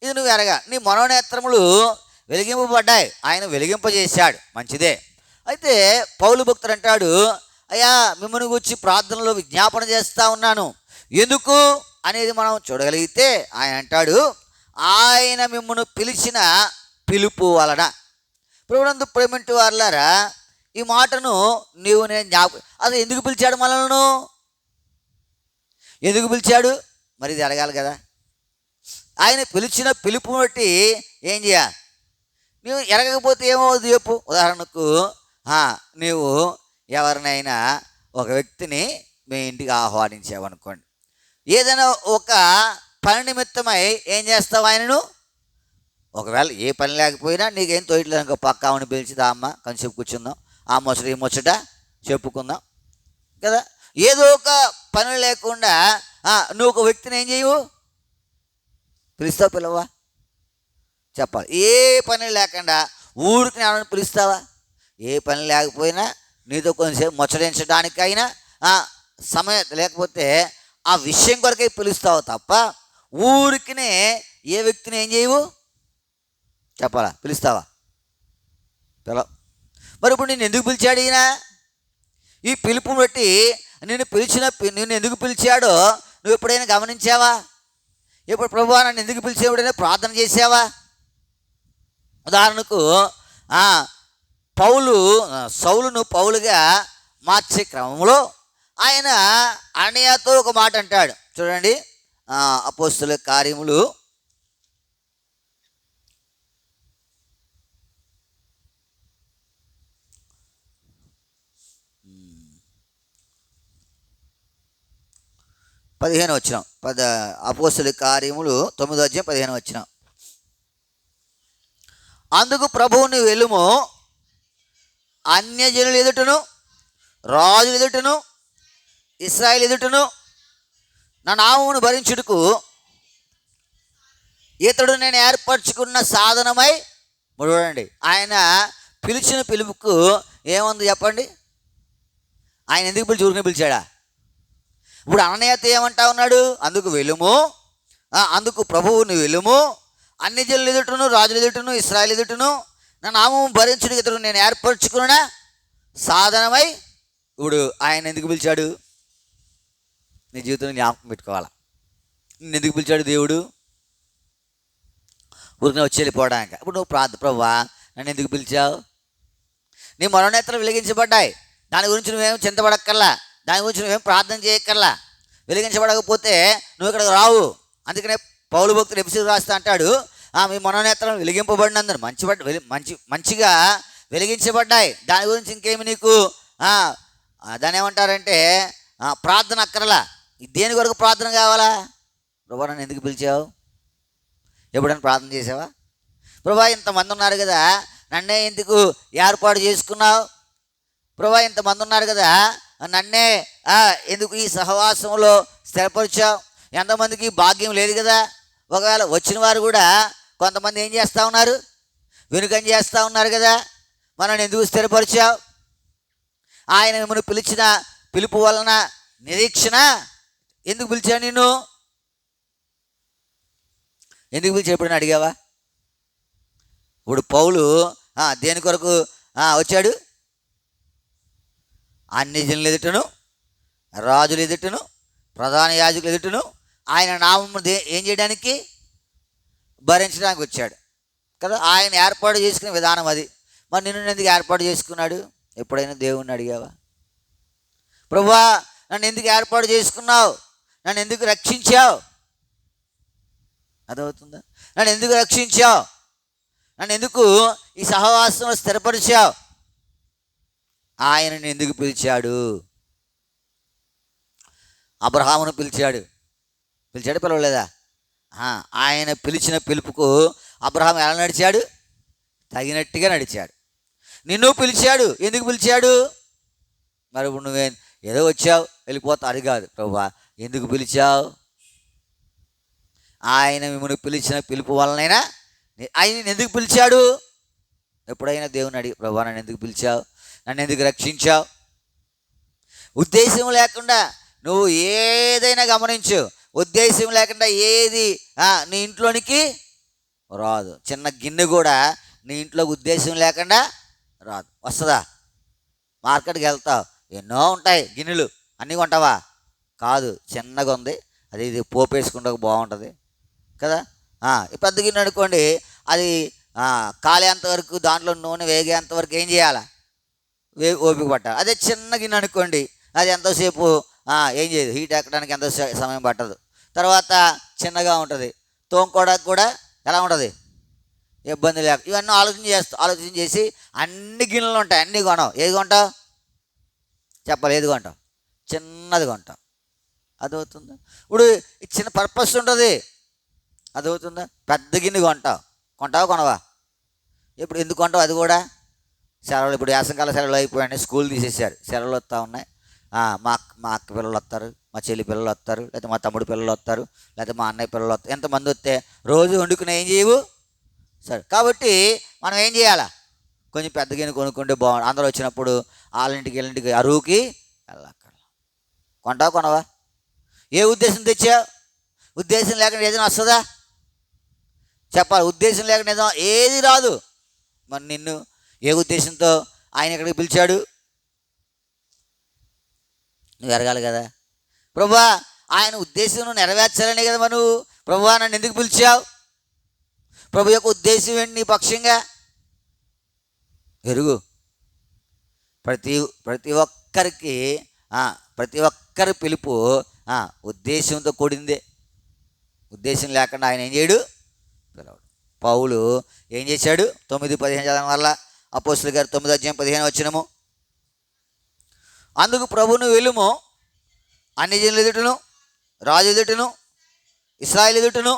ఇది నువ్వు ఎరగా. నీ మనోనేత్రములు వెలిగింపబడ్డాయి, ఆయన వెలిగింపజేశాడు, మంచిదే. అయితే పౌలు భక్తుడు అంటాడు, అయ్యా మిమ్మల్ని గురించి ప్రార్థనలో విజ్ఞాపన చేస్తూ ఉన్నాను. ఎందుకు అనేది మనం చూడగలిగితే ఆయన అంటాడు, ఆయన మిమ్మల్ని పిలిచిన పిలుపు వలన. ప్రభునందు ప్రేమింటి వారలారా, ఈ మాటను నేను అసలు ఎందుకు పిలిచాడు? మనలను ఎందుకు పిలిచాడు? మరి ఇది అడగాలి కదా. ఆయన పిలిచిన పిలుపు బట్టి ఏం చేయాలి? నువ్వు ఎరగకపోతే ఏమవుతుంది చెప్పు. ఉదాహరణకు నీవు ఎవరినైనా ఒక వ్యక్తిని మీ ఇంటికి ఆహ్వానించావనుకోండి. ఏదైనా ఒక పని నిమిత్తమై ఏం చేస్తావు? ఆయనను ఒకవేళ ఏ పని లేకపోయినా నీకేం తోయట్లేదు అనుకో, పక్క ఆమెను పిలిచి అమ్మ కొంచెం కూర్చుందాం, ఆ ముచ్చట ఈ ముచ్చట చెప్పుకుందాం కదా. ఏదో ఒక పని లేకుండా నువ్వు ఒక వ్యక్తిని ఏం చేయవు? పిలుస్తావు? పిలవా? చెప్పాలి. ఏ పని లేకుండా ఊరికి నేను పిలుస్తావా? ఏ పని లేకపోయినా నీతో కొంచెంసేపు ముచ్చటించడానికైనా సమయం లేకపోతే ఆ విషయం కొరకే పిలుస్తావు తప్ప ఊరికినే ఏ వ్యక్తిని ఏం చేయవు? చెప్పాలా? పిలుస్తావా? పిలవ. మరి ఇప్పుడు నేను ఎందుకు పిలిచాడు ఈయన? ఈ పిలుపుని బట్టి నిన్ను ఎందుకు పిలిచాడో నువ్వు ఎప్పుడైనా గమనించావా? ఎప్పుడు ప్రభువా నన్ను ఎందుకు పిలిచేవాడైనా ప్రార్థన చేసావా? ఉదాహరణకు సౌలును పౌలుగా మార్చే క్రమంలో ఆయన అననీయతో ఒక మాట అంటాడు. చూడండి, అపోస్తలుల కార్యములు 15వ వచనం. అపోస్తలుల కార్యములు 9వ అధ్యాయం 15వ వచనం. అందుకు ప్రభువుని వెలుము, అన్యజనులు ఎదుటను, రాజులు ఎదుటను, ఇశ్రాయేలు ఎదుటను నా నామమును భరించుటకు ఇతడు నేను ఏర్పరచుకున్న సాధనమై. చూడండి, ఆయన పిలిచిన పిలుపుకు ఏముంది చెప్పండి? ఆయన ఎందుకు పిలిచి ఊరిని పిలిచాడా? ఇప్పుడు అననీయత ఏమంటా ఉన్నాడు? అందుకు వెలుము, అందుకు ప్రభువుని వెలుము, అన్ని జనులు ఎదుటను, రాజులు ఎదుటను, ఇశ్రాయేలు ఎదుటను నా నామము భరించుటకు ఇతడు నేను ఏర్పరచుకున్న సాధనమై. ఇప్పుడు ఆయన ఎందుకు పిలిచాడు? నీ జీవితంలో జ్ఞాపకం పెట్టుకోవాలా. నిన్ను ఎందుకు పిలిచాడు దేవుడు? ఊరిని వచ్చి వెళ్ళిపోవడానికి. ఇప్పుడు నువ్వు ప్రభువా నన్ను ఎందుకు పిలిచావు? నీ మనోనేత్రాలు వెలిగించబడ్డాయి, దాని గురించి నువ్వేం చింతపడక్కర్లా, దాని గురించి నువ్వేం ప్రార్థన చేయక్కర్లా. వెలిగించబడకపోతే నువ్వు ఇక్కడికి రావు. అందుకనే పౌలు భక్తుడు ఎపిసోడ్ రాస్తా అంటాడు, మీ మనోనేత్రం వెలిగింపబడినందున మంచిగా వెలిగించబడ్డాయి, దాని గురించి ఇంకేమి నీకు దాని ఏమంటారంటే ప్రార్థన అక్కర్లా. దేని కొరకు ప్రార్థన కావాలా? ప్రభువా నన్ను ఎందుకు పిలిచావు? ఎప్పుడైనా ప్రార్థన చేసావా? ప్రభువా ఇంతమంది ఉన్నారు కదా, నన్నే ఎందుకు ఏర్పాటు చేసుకున్నావు? ప్రభువా ఇంతమంది ఉన్నారు కదా, నన్నే ఎందుకు ఈ సహవాసంలో స్థిరపరిచావు? ఎంతమందికి భాగ్యం లేదు కదా. ఒకవేళ వచ్చిన వారు కూడా కొంతమంది ఏం చేస్తూ ఉన్నారు? వెనుకం చేస్తూ ఉన్నారు కదా. మనల్ని ఎందుకు స్థిరపరిచావు? ఆయన మిమ్మల్ని పిలిచిన పిలుపు వలన నిరీక్షణ. ఎందుకు పిలిచావు? నిన్ను ఎందుకు పిలిచి ఎప్పుడైనా అడిగావా? ఇప్పుడు పౌలు దేని కొరకు వచ్చాడు? అన్ని జనులు ఎదుటను, రాజులు ఎదుటను, ప్రధాన యాజకులు ఎదుటను ఆయన నామము ఏం చేయడానికి? భరించడానికి వచ్చాడు కదా. ఆయన ఏర్పాటు చేసుకునే విధానం అది. మరి నిన్ను ఎందుకు ఏర్పాటు చేసుకున్నాడు? ఎప్పుడైనా దేవుణ్ణి అడిగావా? ప్రభువా నన్ను ఎందుకు ఏర్పాటు చేసుకున్నావు? నన్ను ఎందుకు రక్షించావు? అదవుతుందా? నన్ను ఎందుకు రక్షించావు? నన్ను ఎందుకు ఈ సహవాసంలో స్థిరపరిచావు? ఆయనని ఎందుకు పిలిచాడు? అబ్రహామును పిలిచాడు పిలవలేదా? ఆయన పిలిచిన పిలుపుకు అబ్రహాం ఎలా నడిచాడు? తగినట్టుగా నడిచాడు. నిన్ను పిలిచాడు. ఎందుకు పిలిచాడు? మరి ఇప్పుడు నువ్వే ఏదో వచ్చావు వెళ్ళిపోతావు అది కాదు. ప్రభువా ఎందుకు పిలిచావు? ఆయన మిమ్మల్ని పిలిచిన పిలుపు వలనైనా ఆయన ఎందుకు పిలిచాడు? ఎప్పుడైనా దేవుని అడిగి, ప్రభువా నన్ను ఎందుకు పిలిచావు? నన్ను ఎందుకు రక్షించావు? ఉద్దేశం లేకుండా నువ్వు ఏదైనా గమనించు. ఉద్దేశం లేకుండా ఏది నీ ఇంట్లోనికి రాదు. చిన్న గిన్నె కూడా నీ ఇంట్లోకి ఉద్దేశం లేకుండా రాదు. వస్తుందా? మార్కెట్కి వెళ్తావు, ఎన్నో ఉంటాయి గిన్నెలు, అన్నీ కొంటావా? కాదు, చిన్నగా ఉంది, అది ఇది పోపు వేసుకుంటే బాగుంటుంది కదా. పెద్ద గిన్నె అనుకోండి, అది కాలేంతవరకు దాంట్లో నూనె వేగేంతవరకు ఏం చేయాలా? ఓపిక పట్టాలి. అదే చిన్న గిన్నె అనుకోండి, అది ఎంతోసేపు ఏం చేయదు, హీట్ ఎక్కడానికి ఎంతో సమయం పట్టదు. తర్వాత చిన్నగా ఉంటుంది, తోముకోవడానికి కూడా ఎలా ఉంటుంది? ఇబ్బంది లేక. ఇవన్నీ ఆలోచన చేసి అన్ని గిన్నెలు ఉంటాయి, అన్నీ కొనవు. ఏది కొంటావు? చెప్పాలి, ఏది కొంటావు? చిన్నది కొంటావు. అదవుతుందా? ఇప్పుడు చిన్న పర్పస్ ఉంటుంది, అదవుతుందా? పెద్ద గిన్నె కొంటావా కొనవా? ఇప్పుడు ఎందుకు కొంటావు? అది కూడా సెలవులు, ఇప్పుడు వేసవికాల సెలవులు అయిపోయాయి, స్కూల్ తీసేసారు, సెలవులు వస్తూ ఉన్నాయి. మా అక్క పిల్లలు వస్తారు, మా చెల్లి పిల్లలు వస్తారు, లేకపోతే మా తమ్ముడు పిల్లలు వస్తారు, లేకపోతే మా అన్నయ్య పిల్లలు వస్తారు. ఎంతమంది వస్తే రోజు వండుకుని ఏం చేయవు సరే. కాబట్టి మనం ఏం చేయాలా? కొంచెం పెద్ద గిన్నె కొనుక్కుంటే బాగుండు. అందరూ వచ్చినప్పుడు వాళ్ళింటికి అరువుకి వెళ్ళక్కడ. కొంటావా కొనవా? ఏ ఉద్దేశం తెచ్చావు? ఉద్దేశం లేకుండా ఏదైనా వస్తుందా? చెప్పాలి. ఉద్దేశం లేకుండా ఏదో ఏది రాదు. మరి నిన్ను ఏ ఉద్దేశంతో ఆయన ఇక్కడికి పిలిచాడు? నువ్వు ఎరగాలి కదా. ప్రభువా ఆయన ఉద్దేశం నువ్వు నెరవేర్చాలనే కదా. మరి నువ్వు ప్రభువా నన్ను ఎందుకు పిలిచావు? ప్రభు యొక్క ఉద్దేశం ఏంటి నీ పక్షంగా? ఎరుగు. ప్రతి ఒక్కరి పిలుపు ఉద్దేశంతో కూడిందే. ఉద్దేశం లేకుండా ఆయన ఏం చేయడు? పిలవడు. పౌలు ఏం చేశాడు? 9:15 చదవడం వల్ల అపోస్తలుల గారు 9:15 అందుకు ప్రభువును వెలుము, అన్ని జనుల ఎదుటను, రాజు ఎదుటను, ఇశ్రాయేలు ఎదుటను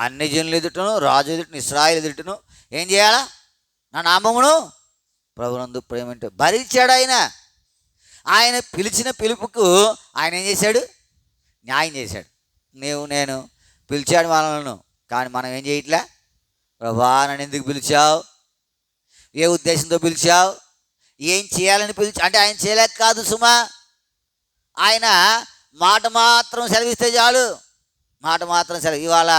అన్ని జనులు ఎదుటను, రాజు ఎదుటను, ఇశ్రాయేలు ఎదుటను ఏం చేయాలా? నా నామమును ప్రభునందు ప్రేమంటే భరించాడు ఆయన. ఆయన పిలిచిన పిలుపుకు ఆయన ఏం చేశాడు? న్యాయం చేశాడు. నేను పిలిచాడు మనలను, కానీ మనం ఏం చేయట్లే. ప్రభా నన్ను ఎందుకు పిలిచావు? ఏ ఉద్దేశంతో పిలిచావు? ఏం చేయాలని అంటే ఆయన చేయలేక కాదు సుమా. ఆయన మాట మాత్రం సెలవిస్తే చాలు. మాట మాత్రం సెలవు. ఇవాళ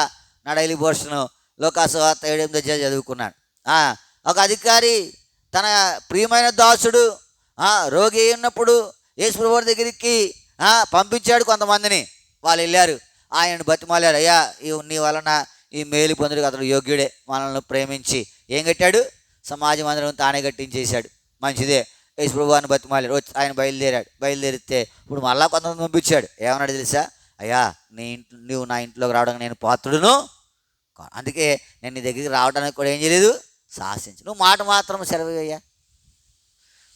నా డైలీ పోర్షన్ లోకాసువార్త 7:8 చదువుకున్నాను. ఒక అధికారి తన ప్రియమైన దాసుడు రోగి ఉన్నప్పుడు యేసుప్రభువు దగ్గరికి పంపించాడు కొంతమందిని. వాళ్ళు వెళ్ళారు, ఆయనను బతిమాలారు. అయ్యా నీ వలన ఈ మేలు పొందుడు అతడు యోగ్యుడే, మనల్ని ప్రేమించి ఏం కట్టాడు? సమాజ మందిరం తానే కట్టించేశాడు. మంచిదే. యేసుప్రభువు అని బతిమాలాడు. వచ్చి ఆయన బయలుదేరితే ఇప్పుడు మళ్ళా కొంతమంది పంపించాడు. ఏమన్నాడు తెలుసా? అయ్యా నువ్వు నా ఇంట్లోకి రావడానికి నేను పాత్రుడును, అందుకే నేను నీ దగ్గరికి రావడానికి కూడా ఏం చేయలేదు, సాహసించు. నువ్వు మాట మాత్రం సెలవు అయ్యా,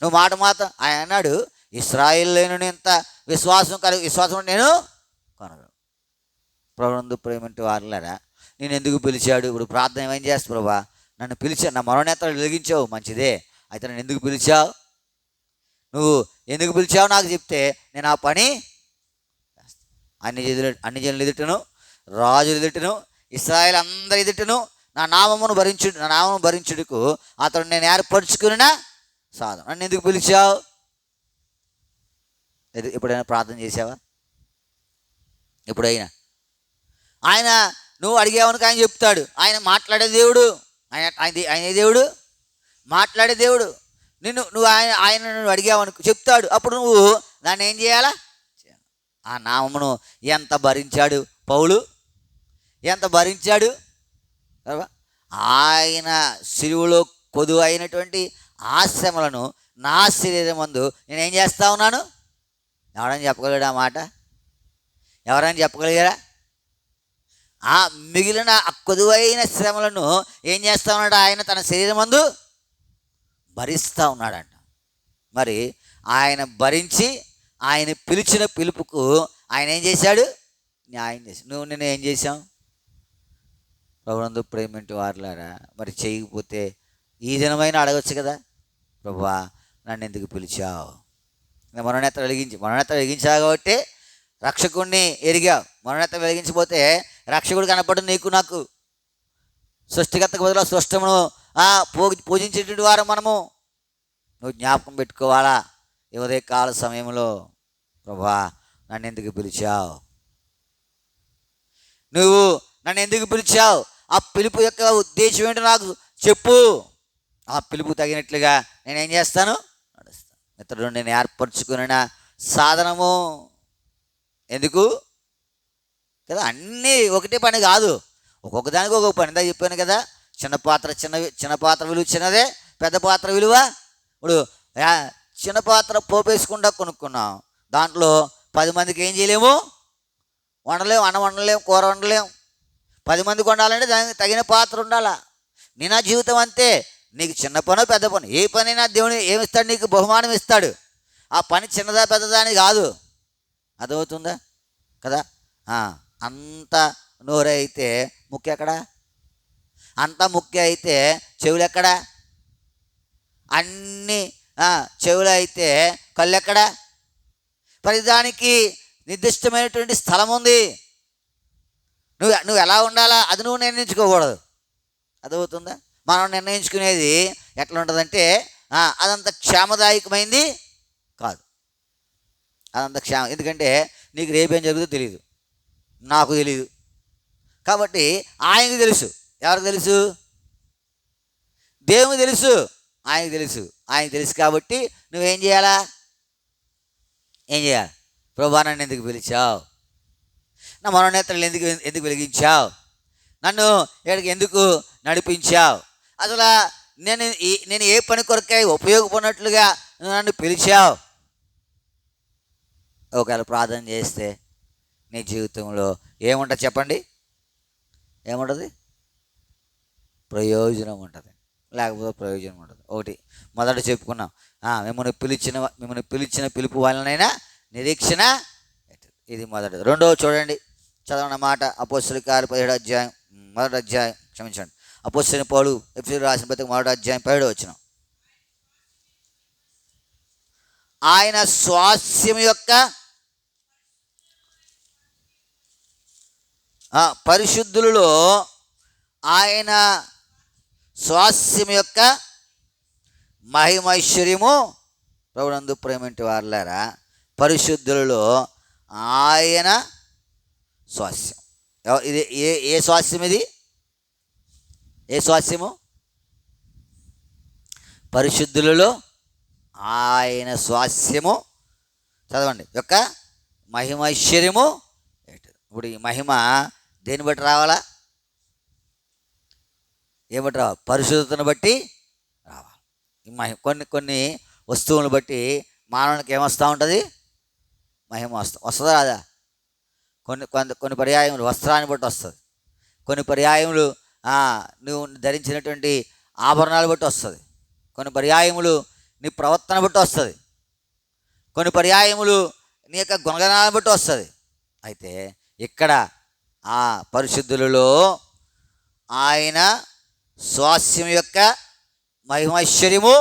నువ్వు మాట మాత్రం. ఆయన అన్నాడు, ఇశ్రాయేలులోని ఇంత విశ్వాసం నేను కొనగలను. ప్రభునందు ప్రేమంటే వారులారా, నేను ఎందుకు పిలిచాడు? ఇప్పుడు ప్రార్థన ఏమేం చేస్తా? ప్రభా నన్ను పిలిచావు, నా మరణేతలు వెలిగించావు, మంచిదే. అయితే నన్ను ఎందుకు పిలిచావు? నువ్వు ఎందుకు పిలిచావు నాకు చెప్తే నేను ఆ పని అన్ని జనులు ఎదుటను, రాజులు ఎదుటను, ఇశ్రాయేలు అందరి ఎదుటను నా నామమును భరించుటకు అతడు నేను ఏర్పరచుకున్న సాధన. నన్ను ఎందుకు పిలిచావు? ఎప్పుడైనా ప్రార్థన చేసావా? ఎప్పుడైనా ఆయన నువ్వు అడిగావనుక ఆయన చెప్తాడు. ఆయన మాట్లాడే దేవుడు. ఆయన దేవుడు, మాట్లాడే దేవుడు. నువ్వు ఆయన అడిగావనుకో చెప్తాడు. అప్పుడు నువ్వు దాన్ని ఏం చేయాలా? ఆ నామమును ఎంత భరించాడు పౌలు, ఎంత భరించాడు. ఆయన శిలువలో కొదువు అయినటువంటి ఆశ్రమలను నా శరీరం మందు నేనేం చేస్తా ఉన్నాను. ఎవరైనా చెప్పగలిగాడు ఆ మాట? ఎవరైనా చెప్పగలిగారా? ఆ మిగిలిన కొదువైన శ్రమలను ఏం చేస్తూ ఉన్నాడు? ఆయన తన శరీరం మందు భరిస్తూ ఉన్నాడంట. మరి ఆయన భరించి ఆయన పిలిచిన పిలుపుకు ఆయన ఏం చేశాడు? న్యాయం చేశాడు. నేను ఏం చేశాం? ప్రభునందు ప్రేమంటే వారులారా, మరి చేయకపోతే ఈ దినమైన అడగచ్చు కదా, ప్రభువా నన్ను ఎందుకు పిలిచావు? మరణేత్ర వెలిగించావు కాబట్టి రక్షకుడిని ఎరిగావు. మరణేత్ర వెలిగించకపోతే రక్షకుడు కనపడు నీకు నాకు. సృష్టికర్తకు బదులు సృష్టమును పూజించేటువంటి వారు మనము. నువ్వు జ్ఞాపకం పెట్టుకోవాలా ఈ ఉదయకాల సమయంలో, ప్రభువా నన్ను ఎందుకు పిలిచావు? నువ్వు నన్ను ఎందుకు పిలిచావు? ఆ పిలుపు యొక్క ఉద్దేశం ఏంటో నాకు చెప్పు. ఆ పిలుపు తగినట్లుగా నేనేం చేస్తాను? నడుస్తాను. ఇతరుడు నేను ఏర్పరచుకున్న సాధనము. ఎందుకు కదా? అన్నీ ఒకటే పని కాదు, ఒక్కొక్క దానికి ఒక్కొక్క పని. ఇందా చెప్పాను కదా, చిన్న పాత్ర విలువ చిన్నదే, పెద్ద పాత్ర విలువ. ఇప్పుడు చిన్న పాత్ర పోపేసుకుండా కొనుక్కున్నాం, దాంట్లో 10 మందికి ఏం చేయలేము, వండలేము, అన్నం వండలేము, కూర వండలేము. 10 మందికి వండాలంటే దానికి తగిన పాత్ర ఉండాలా. నీ నా జీవితం అంతే. నీకు చిన్న పనో పెద్ద పని, ఏ పనైనా దేవుని ఏమిస్తాడు? నీకు బహుమానం ఇస్తాడు. ఆ పని చిన్నదా పెద్దదా అని కాదు. అర్థమవుతుందా కదా? అంత నోరే అయితే ముక్కు ఎక్కడా? అంత ముక్కు అయితే చెవులు ఎక్కడా? అన్నీ చెవులు అయితే కళ్ళు ఎక్కడా? ప్రతిదానికి నిర్దిష్టమైనటువంటి స్థలం ఉంది. నువ్వు ఎలా ఉండాలా అది నువ్వు నిర్ణయించుకోకూడదు. అర్థమవుతుందా? మనం నిర్ణయించుకునేది ఎట్లా ఉంటుందంటే అదంత క్షేమదాయకమైంది కాదు. అదంత ఎందుకంటే నీకు రేపేం జరుగుతుందో తెలియదు, నాకు తెలియదు. కాబట్టి ఆయనకు తెలుసు. ఎవరికి తెలుసు? దేవునికి తెలుసు, ఆయనకు తెలుసు. ఆయనకు తెలుసు కాబట్టి నువ్వేం చేయాలా? ఏం చేయాలి? ప్రభువా నన్ను ఎందుకు పిలిచావు? నా మనోనేత్రాలు ఎందుకు వెలిగించావు? నన్ను ఇక్కడికి ఎందుకు నడిపించావు? అసలు నేను ఏ పని కొరకై ఉపయోగపడినట్లుగా నన్ను పిలిచావు? ఒకవేళ ప్రార్థన చేస్తే నీ జీవితంలో ఏముంటుంది చెప్పండి? ఏముంటుంది? ప్రయోజనం ఉంటుంది, లేకపోతే ప్రయోజనం ఉంటుంది. ఒకటి మొదట చెప్పుకున్నాం, మిమ్మల్ని పిలిచిన పిలుపు వలనైనా నిరీక్షణ. ఇది మొదటిది. రెండవ చూడండి, చదవన్న మాట అపోస్తలుల కార్యాలు 17వ అధ్యాయం మొదటి అధ్యాయం, క్షమించండి, అపోస్తలుడైన పౌలు ఎఫెసీయులకు రాసిన పత్రిక 1వ అధ్యాయం 17వ వచనం. ఆయన స్వాస్యం యొక్క పరిశుద్ధులలో ఆయన స్వాస్యం యొక్క మహిమైశ్వర్యము ప్రభునందు ప్రేమంటి వారలారా, పరిశుద్ధులలో ఆయన స్వాస్యం. ఇది ఏ స్వాస్యం? ఇది ఏ స్వాస్యము? పరిశుద్ధులలో ఆయన స్వాస్యము, చదవండి, యొక్క మహిమైశ్వర్యము. ఇప్పుడు ఈ మహిమ దేన్ని బట్టి రావాలా? ఏమిటి రావాలి? పరిశుద్ధతను బట్టి రావాలి. ఈ మహిమ కొన్ని వస్తువులను బట్టి మానవునికి ఏమొస్తూ ఉంటుంది? మహిమ వస్తుందా రాదా? కొన్ని పర్యాయములు వస్త్రాన్ని బట్టి వస్తుంది, కొన్ని పర్యాయములు నువ్వు ధరించినటువంటి ఆభరణాలు బట్టి వస్తుంది, కొన్ని పర్యాయములు నీ ప్రవర్తన బట్టి వస్తుంది, కొన్ని పర్యాయములు నీ యొక్క గుణగణాలను బట్టి వస్తుంది. అయితే ఇక్కడ ఆ పరిశుద్ధులలో ఆయన స్వాస్యం యొక్క మహిమైశ్వర్యము.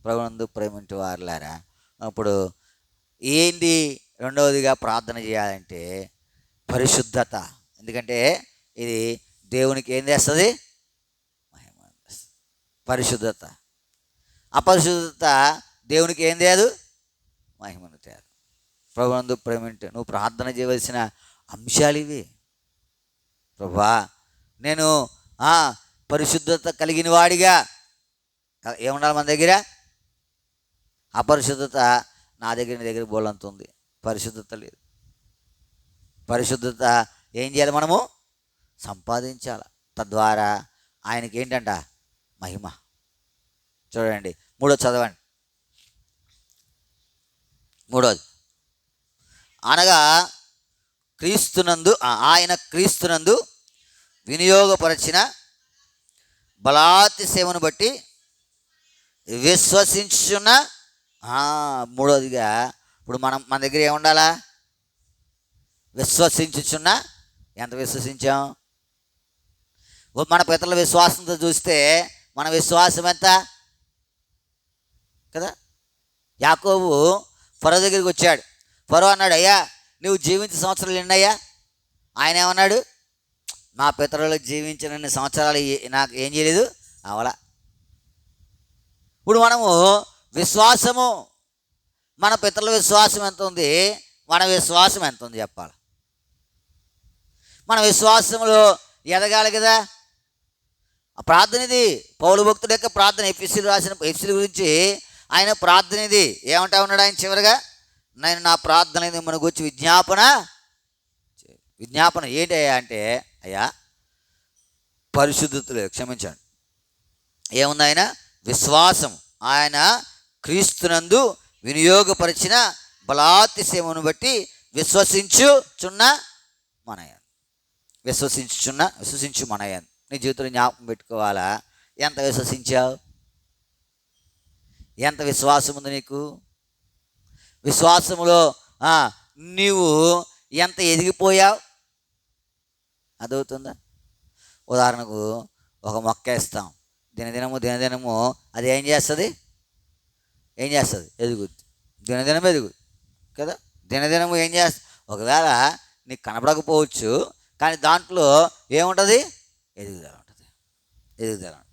ప్రభునందు ప్రేమంటి వారలారా, అప్పుడు ఏంటి రెండవదిగా ప్రార్థన చేయాలంటే పరిశుద్ధత. ఎందుకంటే ఇది దేవునికి ఏం చేస్తుంది? మహిమ. పరిశుద్ధత. అపరిశుద్ధత దేవునికి ఏం తేదు? మహిమను తేదు. ప్రభునందు ప్రేమంటే నువ్వు ప్రార్థన చేయవలసిన అంశాలు ఇవి. ప్రభువా, నేను పరిశుద్ధత కలిగిన వాడిగా ఏముండాలి మన దగ్గర? అపరిశుద్ధత నా దగ్గర, నీ దగ్గర బోలంత ఉంది, పరిశుద్ధత లేదు. పరిశుద్ధత ఏం చేయాలి? మనము సంపాదించాలి. తద్వారా ఆయనకి ఏంటంట? మహిమ. చూడండి, 3వ చదవండి. 3వది, అనగా క్రీస్తునందు ఆయన క్రీస్తునందు వినియోగపరచిన బలాతిశయమును బట్టి విశ్వసించున్న. 3వదిగా ఇప్పుడు మన దగ్గర ఏముండాలా? విశ్వసించుచున్న. ఎంత విశ్వసించాం? మన పితరుల విశ్వాసంతో చూస్తే మన విశ్వాసం ఎంత కదా? యాకోబు ఫరో దగ్గరికి వచ్చాడు. ఫరో అన్నాడు, అయ్యా నువ్వు జీవించిన సంవత్సరాలు ఎన్నయ్యా? ఆయన ఏమన్నాడు? మా పితరులకు జీవించిన సంవత్సరాలు నాకు ఏం చేయలేదు అవలా. ఇప్పుడు మనము విశ్వాసము, మన పితరుల విశ్వాసం ఎంత ఉంది, మన విశ్వాసం ఎంత ఉంది చెప్పాలి. మన విశ్వాసంలో ఎదగాలి కదా. ప్రార్థన ఇది పౌలు భక్తుడి యొక్క ప్రార్థన. ఎఫెసీయులకు రాసిన ఎఫెసీయుల గురించి ఆయన ప్రార్థన ఇది. ఏమంటా ఉన్నాడు ఆయన చివరిగా? నేను నా ప్రార్థన మిమ్మల్ని గురించి విజ్ఞాపన ఏంటయ్యా అంటే, అయ్యా పరిశుద్ధతలు, క్షమించండి, ఏముంది? ఆయన విశ్వాసం, ఆయన క్రీస్తునందు వినియోగపరిచిన బలాతిశయమును బట్టి విశ్వసించు మనయన్. నీ జీవితంలో జ్ఞాపకం పెట్టుకోవాలా? ఎంత విశ్వసించావు? ఎంత విశ్వాసం ఉంది నీకు? విశ్వాసములో నీవు ఎంత ఎదిగిపోయావు? అదవుతుందా? ఉదాహరణకు ఒక మొక్క వేస్తాం, దినదినము అది ఏం చేస్తుంది? ఎదుగుద్ది. దినదినం ఎదుగుద్ది కదా. దినదినము ఏం చేస్తుంది? ఒకవేళ నీకు కనపడకపోవచ్చు, కానీ దాంట్లో ఏముంటుంది? ఎదుగుదల ఉంటుంది.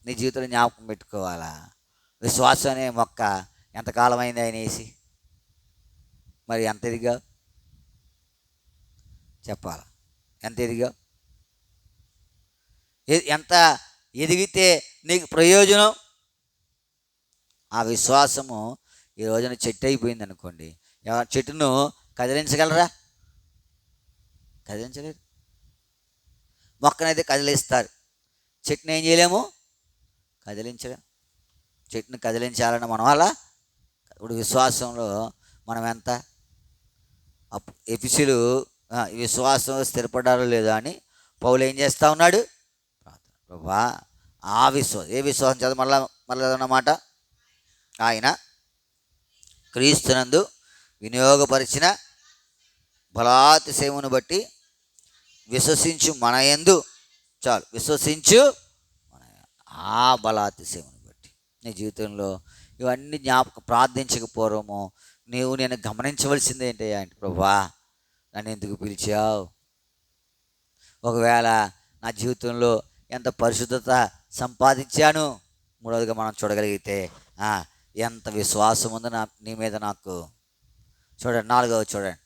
నీ జీవితంలో జ్ఞాపకం పెట్టుకోవాలా? విశ్వాసం అనే మొక్క ఎంతకాలం అయింది ఆయన వేసి? మరి ఎంత ఎదిగా చెప్పాలా? ఎంత ఎదిగా? ఎంత ఎదిగితే నీకు ప్రయోజనం? ఆ విశ్వాసము ఈ రోజున చెట్టు అయిపోయింది అనుకోండి, చెట్టును కదిలించగలరా? కదిలించలేరు. మొక్కనైతే కదిలిస్తారు, చెట్టుని ఏం చేయలేము, కదిలించలేము. చెట్టుని కదిలించాలని మనం అలా. ఇప్పుడు విశ్వాసంలో మనం ఎంత? ఎఫెసీయులు విశ్వాసం స్థిరపడారో లేదో అని పౌలు ఏం చేస్తూ ఉన్నాడు? ప్రభా ఆ విశ్వాసం, ఏ విశ్వాసం చదువు మళ్ళీ అన్నమాట? ఆయన క్రీస్తునందు వినియోగపరిచిన బలాతిశయమును బట్టి విశ్వసించు మన యందు, చాలు, విశ్వసించు ఆ బలాతిశయమును బట్టి. నీ జీవితంలో ఇవన్నీ ప్రార్థించకపోవడము, నేను గమనించవలసింది ఏంటయ్యా అంటే, ప్రభువా నన్ను ఎందుకు పిలిచావు? ఒకవేళ నా జీవితంలో ఎంత పరిశుద్ధత సంపాదించాను, మూడవదిగా మనం చూడగలిగితే ఎంత విశ్వాసం ఉందో నీ మీద నాకు. చూడండి, నాలుగవది చూడండి,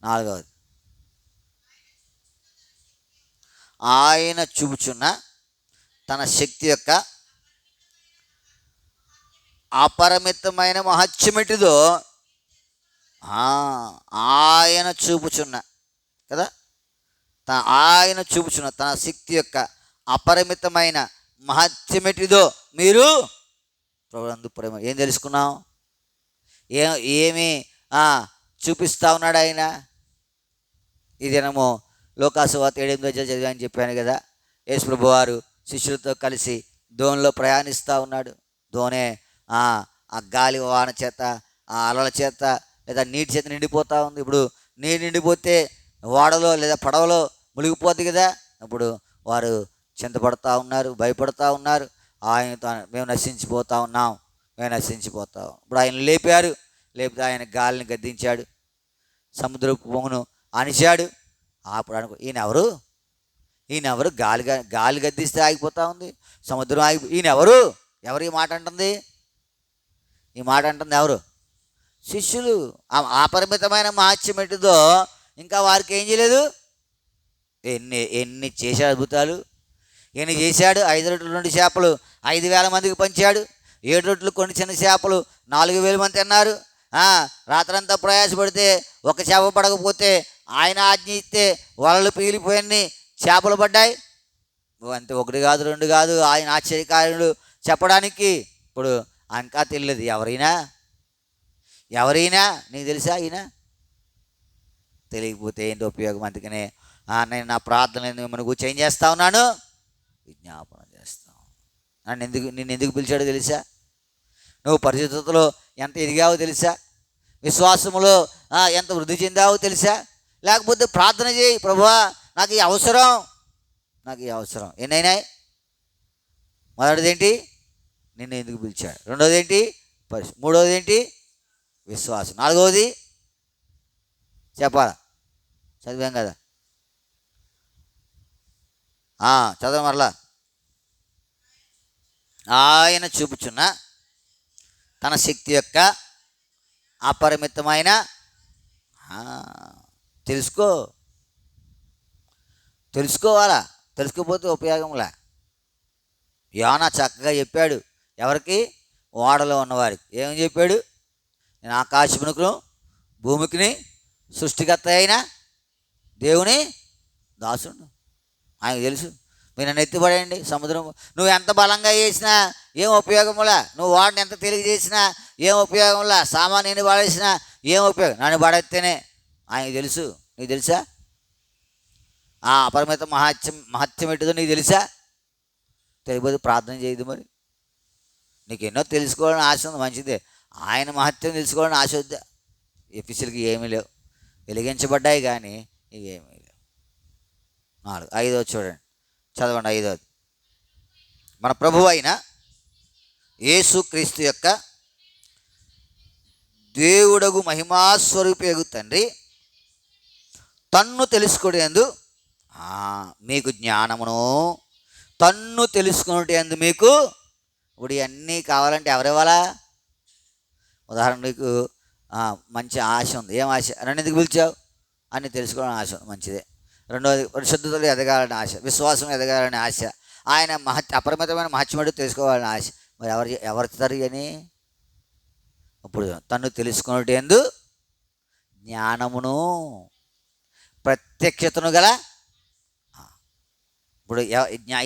నాలుగవది, ఆయన చూపుచున్న తన శక్తి యొక్క అపరిమితమైన మహత్యమిటిదో. ఆయన చూపుచున్న కదా, ఆయన చూపుచున్న తన శక్తి యొక్క అపరిమితమైన మహత్యమిటిదో మీరు ప్రభునందు ప్రేమ. ఏం తెలుసుకున్నాం? ఏమి చూపిస్తూ ఉన్నాడు ఆయన? ఈ దినము లోకాసువార్త 7:8 చదివాని చెప్పాను కదా. యేసు ప్రభువారు శిష్యులతో కలిసి దోణిలో ప్రయాణిస్తూ ఉన్నాడు. దోణి ఆ గాలి వాన చేత, ఆ అలల చేత, లేదా నీటి చేత నిండిపోతూ ఉంది. ఇప్పుడు నీరు నిండిపోతే ఓడలో లేదా పడవలో మునిగిపోద్ది కదా. ఇప్పుడు వారు చింతపడుతూ ఉన్నారు, భయపడుతూ ఉన్నారు. ఆయనతో మేము నశించిపోతూ ఉన్నాం. ఇప్పుడు ఆయన లేపారు. లేపితే ఆయన గాలిని గద్దించాడు, సముద్రపు పొంగును అణిచాడు. అప్పుడు ఈయనెవరు? గాలి గద్దిస్తే ఆగిపోతూ ఉంది, సముద్రం ఈయనెవరు? ఎవరు ఈ మాట అంటుంది? ఎవరు? శిష్యులు. అపరిమితమైన మహత్యం ఏంటిదో ఇంకా వారికి ఏం చేయలేదు. ఎన్ని చేశాడు అద్భుతాలు, ఎన్ని చేశాడు. 5 రొట్టెలు 2 చేపలు 5,000 మందికి పంచాడు. 7 రొట్టెలు కొన్ని చిన్న చేపలు 4,000 మంది తిన్నారు. రాత్రంతా ప్రయాసపడితే ఒక చేప పడకపోతే ఆయన ఆజ్ఞ ఇస్తే వలలు పీలిపోయి చేపలు పడ్డాయి. అంతే, 1 కాదు 2 కాదు. ఆయన ఆశ్చర్యకార్యాలు చెప్పడానికి ఇప్పుడు ఇంకా తెలియదు. ఎవరైనా నీకు తెలుసా? ఈయన తెలియకపోతే ఏంటి ఉపయోగం? అందుకనే నేను నా ప్రార్థనలు మిమ్మల్ని గురించి ఏం చేస్తా ఉన్నాను? విజ్ఞాపన చేస్తాను. నిన్ను ఎందుకు పిలిచాడో తెలుసా? నువ్వు పరిశుద్ధతలో ఎంత ఎదిగావో తెలుసా? విశ్వాసములో ఎంత వృద్ధి చెందావో తెలుసా? లేకపోతే ప్రార్థన చేయి, ప్రభువా నాకు ఈ అవసరం. ఎన్నైనాయి? మొదటిది ఏంటి? నిన్ను ఎందుకు పిలిచాడు. రెండోది ఏంటి? మూడవది ఏంటి? విశ్వాసం. నాలుగవది చెప్పాలా? చదివాం కదా, చదవ మరలా. ఆయన చూపుచున్న తన శక్తి యొక్క అపరిమితమైన తెలుసుకోవాలా. తెలుసుకోకపోతే ఉపయోగంలా. యోనా చక్కగా చెప్పాడు. ఎవరికి? ఓడలో ఉన్నవారికి. ఏమని చెప్పాడు? నేను ఆకాశమునకును భూమికిని సృష్టికర్త అయిన దేవుని దాసుడు. ఆయనకు తెలుసు. మీరు నన్ను ఎత్తిపడేయండి సముద్రం. నువ్వు ఎంత బలంగా చేసినా ఏం ఉపయోగంలా. నువ్వు వాడిని ఎంత తెలియ చేసినా ఏం ఉపయోగంలా. సామాన్యుని పడేసినా ఏం ఉపయోగం? నన్ను పడేస్తేనే. ఆయనకు తెలుసు. నీకు తెలుసా? అపరిమిత మహత్యం ఏంటిదో నీకు తెలుసా? తెలియదు. ప్రార్థన చేయదు. మరి నీకు ఎన్నో తెలుసుకోవాలని ఆశ ఉంది, మంచిదే. ఆయన మహత్యం తెలుసుకోవాలని ఆశ వద్దా? ఎఫీసీలకి ఏమీ లేవు, వెలిగించబడ్డాయి కానీ ఇవేమీ లేవు. 4 5 చూడండి, చదవండి. 5 మన ప్రభువు అయిన యేసుక్రీస్తు యొక్క దేవుడగు మహిమాస్వరూపేగు తండ్రి తన్ను తెలుసుకునేందు మీకు జ్ఞానమును, తన్ను తెలుసుకునేందు మీకు. ఇప్పుడు ఇవన్నీ కావాలంటే ఎవరివ్వాలా? ఉదాహరణ, నీకు మంచి ఆశ ఉంది. ఏం ఆశ? నన్ను ఎందుకు పిలిచావు అని తెలుసుకోవాలని ఆశ ఉంది, మంచిదే. రెండవది పరిశుద్ధతలో ఎదగాలని ఆశ, విశ్వాసం ఎదగాలని ఆశ, ఆయన అపరిమితమైన మహత్యముడు తెలుసుకోవాలని ఆశ. మరి ఎవరిస్తారు అని? ఇప్పుడు తను తెలుసుకునేటందు జ్ఞానమును, ప్రత్యక్షతను గల. ఇప్పుడు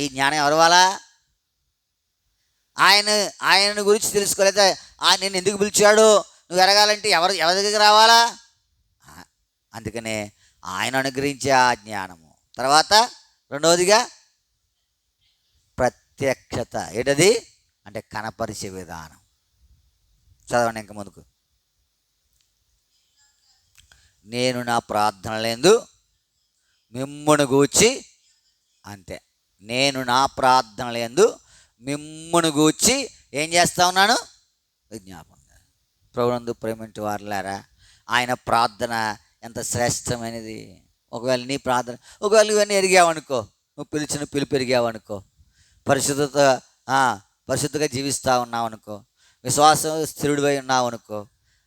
ఈ జ్ఞానం ఎవరి వల్ల? ఆయన గురించి తెలుసుకోలేదా? ఆయన నిన్ను ఎందుకు పిలిచాడు నువ్వు ఎరగాలంటే ఎవరి దగ్గరికి రావాలా? అందుకనే ఆయన అనుగ్రహించే ఆ జ్ఞానము. తర్వాత రెండవదిగా ప్రత్యక్షత. ఏంటది? అంటే కనపరిచే విధానం. చదవండి ఇంకా ముందుకు. నేను నా ప్రార్థనలందు మిమ్మును గూర్చి, అంతే, నేను నా ప్రార్థనలందు మిమ్మును గూర్చి ఏం చేస్తా ఉన్నాను? విజ్ఞాపన. ప్రభునందు ప్రేమింటి వారులారా, ఆయన ప్రార్థన ఎంత శ్రేష్టమైనది. ఒకవేళ నీ ప్రార్థన, ఒకవేళ ఇవన్నీ ఎరిగావనుకో, నువ్వు పిలిచిన పిలుపు ఎరిగావనుకో, పరిశుద్ధత పరిశుద్ధంగా జీవిస్తూ ఉన్నావు అనుకో, విశ్వాసం స్థిరుడివై ఉన్నావు అనుకో,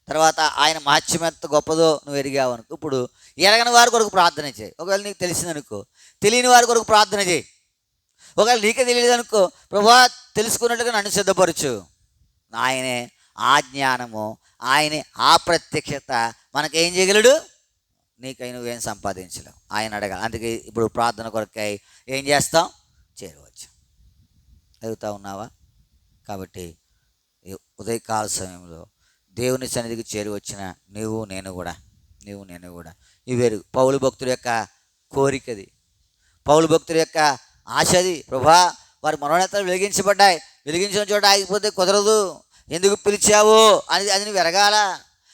తర్వాత ఆయన మహత్యం ఎంత గొప్పదో నువ్వు ఎరిగావు అనుకో. ఇప్పుడు ఎరగని వారి కొరకు ప్రార్థన చేయి. ఒకవేళ నీకు తెలిసిందనుకో, తెలియని వారి కొరకు ప్రార్థన చేయి. ఒకవేళ నీకే తెలియదు అనుకో, ప్రభువా తెలుసుకున్నట్టుగా నన్ను సిద్ధపరచు. ఆయనే ఆ జ్ఞానము, ఆయనే ఆ ప్రత్యక్షత మనకేం చేయగలడు? నీకై నువ్వేం సంపాదించలేవు, ఆయన అడగాలి. అందుకే ఇప్పుడు ప్రార్థన కొరకై ఏం చేస్తాం? చేరవచ్చు. ఎదుగుతూ ఉన్నావా? కాబట్టి ఉదయకాల సమయంలో దేవుని సన్నిధికి చేరి వచ్చిన నీవు నేను కూడా ఇవి వేరు. పౌలు భక్తుడి యొక్క కోరికది, పౌలు భక్తుడి యొక్క ఆశది. ప్రభా, వారి మనోనేతలు వెలిగించబడ్డాయి, వెలిగించిన చోట ఆగిపోతే కుదరదు, ఎందుకు పిలిచావు అని అది నువ్వు ఎరగాల.